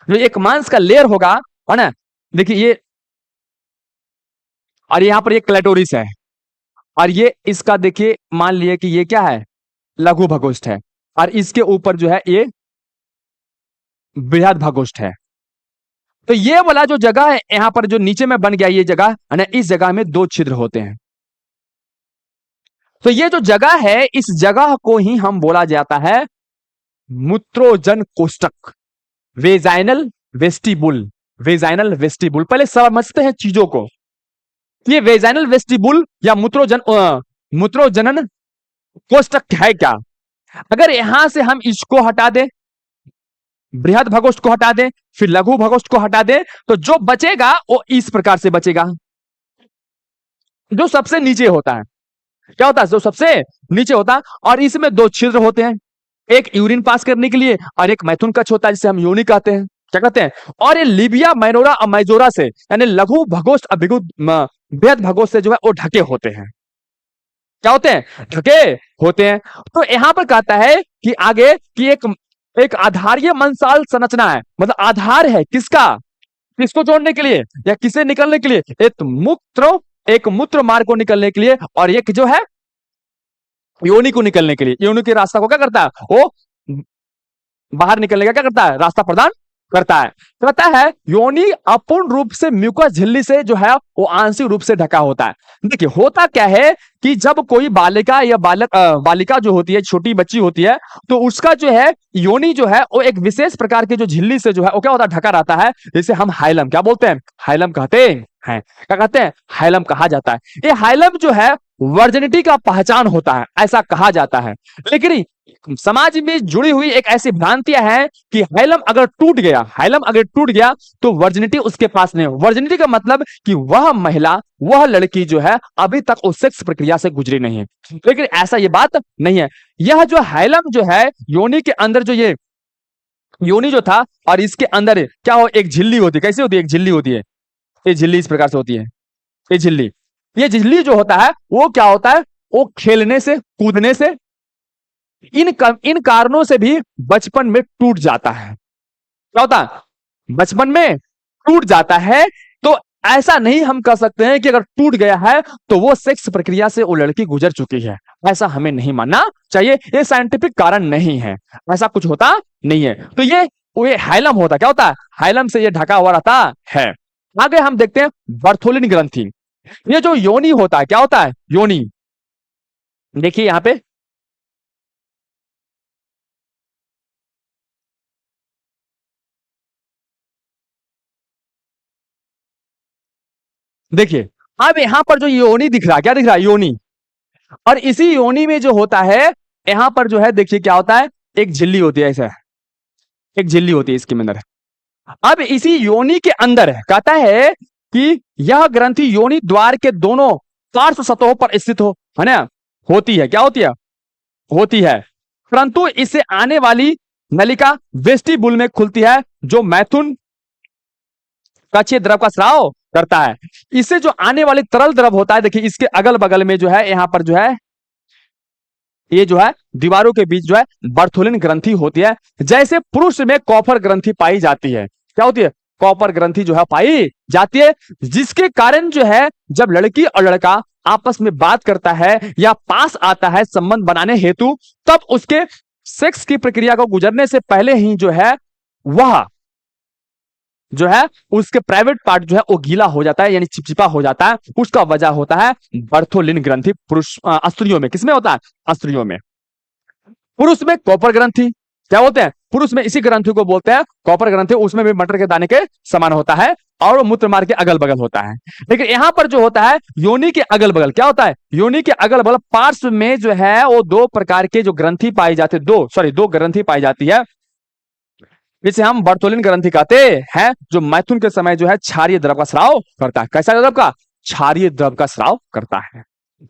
जो एक मांस का लेयर होगा, है ना। देखिए ये, और यहां पर एक क्लैटोरिस है, और ये इसका देखिए मान लिए कि ये क्या है, लघु भगोष्ठ है, और इसके ऊपर जो है ये बृहद भगोष्ठ है। तो ये वाला जो जगह है यहां पर जो नीचे में बन गया ये जगह, है ना, इस जगह में 2 छिद्र होते हैं। तो ये जो जगह है, इस जगह को ही हम बोला जाता है मूत्रोजन कोष्टक, वेजाइनल वेस्टिबुल, वेजाइनल वेस्टिबुल। पहले समझते हैं चीजों को। ये वेजाइनल वेस्टिबुल या मूत्रोजनन कोष्टक है क्या। अगर यहां से हम इसको हटा दें, बृहद भगोष्ठ को हटा दें, फिर लघु भगोष्ठ को हटा दें, तो जो बचेगा वो इस प्रकार से बचेगा, जो सबसे नीचे होता है। क्या होता है, जो सबसे नीचे होता है, और इसमें 2 छिद्र होते हैं, एक यूरिन पास करने के लिए और एक मैथुन कक्ष होता है, जिसे हम योनि कहते हैं। क्या कहते हैं, और ये लिबिया माइनोरा और माइजोरा से, यानी लघु भगोष्ठ और बृहद भगोष्ठ से जो है वो ढके होते हैं। क्या होते हैं, ढके होते हैं। तो यहां पर कहता है कि आगे कि एक आधारीय मंसाल संरचना है, मतलब आधार है किसका, किसको जोड़ने के लिए या किसे निकलने के लिए, एक मूत्र मार्ग को निकलने के लिए, और एक जो है योनि को निकलने के लिए। योनि के रास्ता को क्या करता है, वो बाहर निकलने का क्या करता है, रास्ता प्रदान करता है। कहता है योनि अपूर्ण रूप से म्यूकस झिल्ली से जो है वो आंशिक रूप से ढका होता है। देखिए होता क्या है कि जब कोई बालिका या बालिका जो होती है, छोटी बच्ची होती है, तो उसका जो है योनि जो है वो एक विशेष प्रकार की जो झिल्ली से जो है वो क्या होता है, ढका रहता है, जिसे हम हाइलम क्या बोलते हैं, हाइलम कहते हैं। क्या कहते हैं, हाइलम कहा जाता है। ये हाइलम जो है वर्जिनिटी का पहचान होता है, ऐसा कहा जाता है। लेकिन समाज में जुड़ी हुई एक ऐसी भ्रांतियां हैं कि हाइलम अगर टूट गया तो वर्जिनिटी उसके पास नहीं हो। वर्जिनिटी का मतलब कि वह महिला, वह लड़की जो है अभी तक उस सेक्स प्रक्रिया से गुजरी नहीं है। लेकिन ऐसा ये बात नहीं है। यह जो हाइलम जो है योनि के अंदर जो ये योनि जो था, और इसके अंदर क्या हो, एक झिल्ली होती है। कैसी होती है? एक झिल्ली होती है। ये झिल्ली इस प्रकार से होती है। ये झिल्ली जो होता है वो क्या होता है, वो खेलने से, कूदने से, इन कारणों से भी बचपन में टूट जाता है। क्या होता है? बचपन में टूट जाता है। तो ऐसा नहीं हम कह सकते हैं कि अगर टूट गया है तो वो सेक्स प्रक्रिया से वो लड़की गुजर चुकी है। ऐसा हमें नहीं मानना चाहिए। ये साइंटिफिक कारण नहीं है, ऐसा कुछ होता नहीं है। तो ये हाइलम होता, क्या होता है? हाइलम से ये ढका हुआ रहता है। आगे हम देखते हैं बर्थोलिन ग्रंथि। ये जो योनि होता है, क्या होता है? योनि। देखिए यहां पे देखिए, अब यहां पर जो योनि दिख रहा है, क्या दिख रहा है? योनि। और इसी योनि में जो होता है, यहां पर जो है देखिए क्या होता है, एक झिल्ली होती है। ऐसा एक झिल्ली होती है इसके अंदर। अब इसी योनि के अंदर कहता है कि यह ग्रंथि योनि द्वार के दोनों पार्श्व सतहों पर स्थित है ना, होती है। क्या होती है? होती है। परंतु इससे आने वाली नलिका वेस्टिबुल में खुलती है, जो मैथुन कक्षीय द्रव का स्राव करता है। इससे जो आने वाली तरल द्रव होता है, देखिए इसके अगल बगल में जो है, यहां पर जो है, ये जो है दीवारों के बीच जो है बर्थोलिन ग्रंथि होती है। जैसे पुरुष में कॉपर ग्रंथि पाई जाती है। क्या होती है? कॉपर ग्रंथि जो है पाई जाती है, जिसके कारण जो है जब लड़की और लड़का आपस में बात करता है या पास आता है संबंध बनाने हेतु, तब उसके सेक्स की प्रक्रिया को गुजरने से पहले ही जो है वह जो है उसके प्राइवेट पार्ट जो है वो गीला हो जाता है, यानी चिपचिपा हो जाता है। उसका वजह होता है बर्थोलिन ग्रंथि। पुरुष स्त्रियों में, किसमें होता है? स्त्रियों में। पुरुष में कॉपर ग्रंथि। क्या होते हैं? पुरुष में इसी ग्रंथि को बोलते हैं कॉपर ग्रंथि। उसमें भी मटर के दाने के समान होता है और वो मूत्र मार्ग के अगल बगल होता है। लेकिन यहां पर जो होता है योनि के अगल बगल, क्या होता है? योनि के अगल बगल पार्श्व में जो है वो दो प्रकार के जो ग्रंथि पाई जाती है, दो ग्रंथि पाई जाती है, जिसे हम बर्थोलिन ग्रंथि कहते हैं, जो मैथुन के समय जो है क्षारीय द्रव का स्राव करता है। कैसा द्रव का? क्षारीय द्रव का स्राव करता है।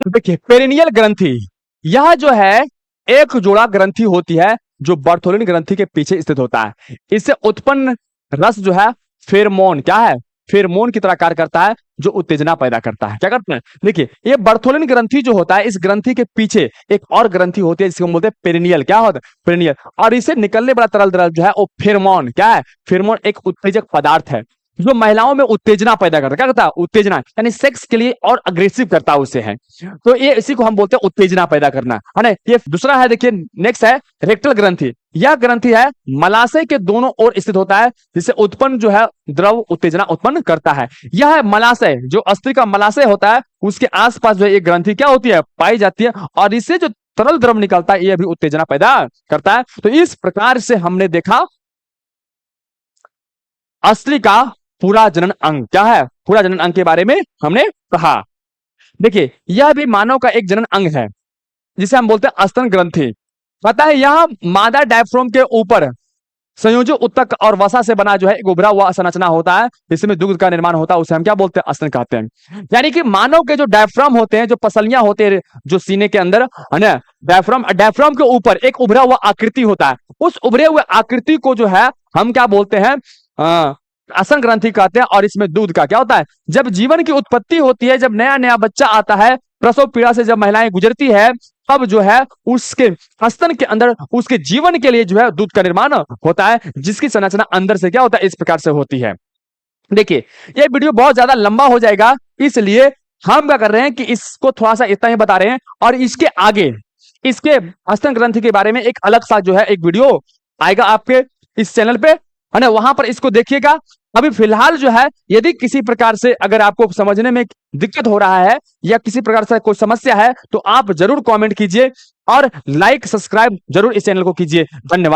देखिए पेरिनियल ग्रंथि, यह जो है एक जोड़ा ग्रंथि होती है जो बर्थोलिन ग्रंथि के पीछे स्थित होता है। इससे उत्पन्न रस जो है फेरमोन, क्या है? फेरमोन की तरह कार्य करता है, जो उत्तेजना पैदा करता है। क्या करता है? देखिए ये बर्थोलिन ग्रंथि जो होता है, इस ग्रंथि के पीछे एक और ग्रंथि होती है जिसको हम बोलते हैं पेरिनियल। क्या होता है? पेरिनियल। और इसे निकलने वाला तरल द्रव जो है वो फेरमोन, क्या है? फेरमोन एक उत्तेजक पदार्थ है जो महिलाओं में उत्तेजना पैदा करता है। क्या करता है? उत्तेजना, यानी सेक्स के लिए और अग्रेसिव करता है उसे है। तो ये इसी को हम बोलते हैं उत्तेजना पैदा करना, है ना। ये दूसरा है, देखिए नेक्स्ट है रेक्टल ग्रंथि। यह ग्रंथि है मलाशय के दोनों ओर स्थित होता है, जिससे उत्पन्न जो है द्रव उत्तेजना उत्पन्न करता है। यह है मलाशय, जो स्त्री का मलाशय होता है उसके आसपास जो है ये ग्रंथि क्या होती है? पाई जाती है। और इससे जो तरल द्रव निकलता है ये भी उत्तेजना पैदा करता है। तो इस प्रकार से हमने देखा स्त्री का पूरा जनन अंग। क्या है? पूरा जनन अंग के बारे में हमने कहा। देखिए यह भी मानव का एक जनन अंग है, जिसे हम बोलते हैं स्तन ग्रंथि। पता है यह मादा डायफ्राम के ऊपर संयोजक उत्तक और वसा से बना जो है एक उभरा हुआ संरचना होता है, जिसमें दुग्ध का निर्माण होता है, उसे हम क्या बोलते हैं? स्तन कहते हैं। यानी कि मानव के जो डायफ्राम होते हैं, जो पसलियां होते हैं जो सीने के अंदर, है ना, डायफ्राम के ऊपर एक उभरा हुआ आकृति होता है। उस उभरे हुए आकृति को जो है हम क्या बोलते हैं? स्तन ग्रंथि कहते हैं। और इसमें दूध का क्या होता है? जब जीवन की उत्पत्ति होती है, जब नया नया बच्चा आता है, प्रसव पीड़ा से जब महिलाएं गुजरती है, तब जो है उसके स्तन के अंदर उसके जीवन के लिए जो है दूध का निर्माण होता है, जिसकी संरचना अंदर से क्या होता है? इस प्रकार से होती है। देखिए ये वीडियो बहुत ज्यादा लंबा हो जाएगा, इसलिए हम क्या कर रहे हैं कि इसको थोड़ा सा इतना ही बता रहे हैं। और इसके आगे इसके स्तन ग्रंथि के बारे में एक अलग सा जो है एक वीडियो आएगा आपके इस चैनल पे, है ना, वहां पर इसको देखिएगा। अभी फिलहाल जो है यदि किसी प्रकार से अगर आपको समझने में दिक्कत हो रहा है या किसी प्रकार से कोई समस्या है, तो आप जरूर कमेंट कीजिए और लाइक सब्सक्राइब जरूर इस चैनल को कीजिए। धन्यवाद।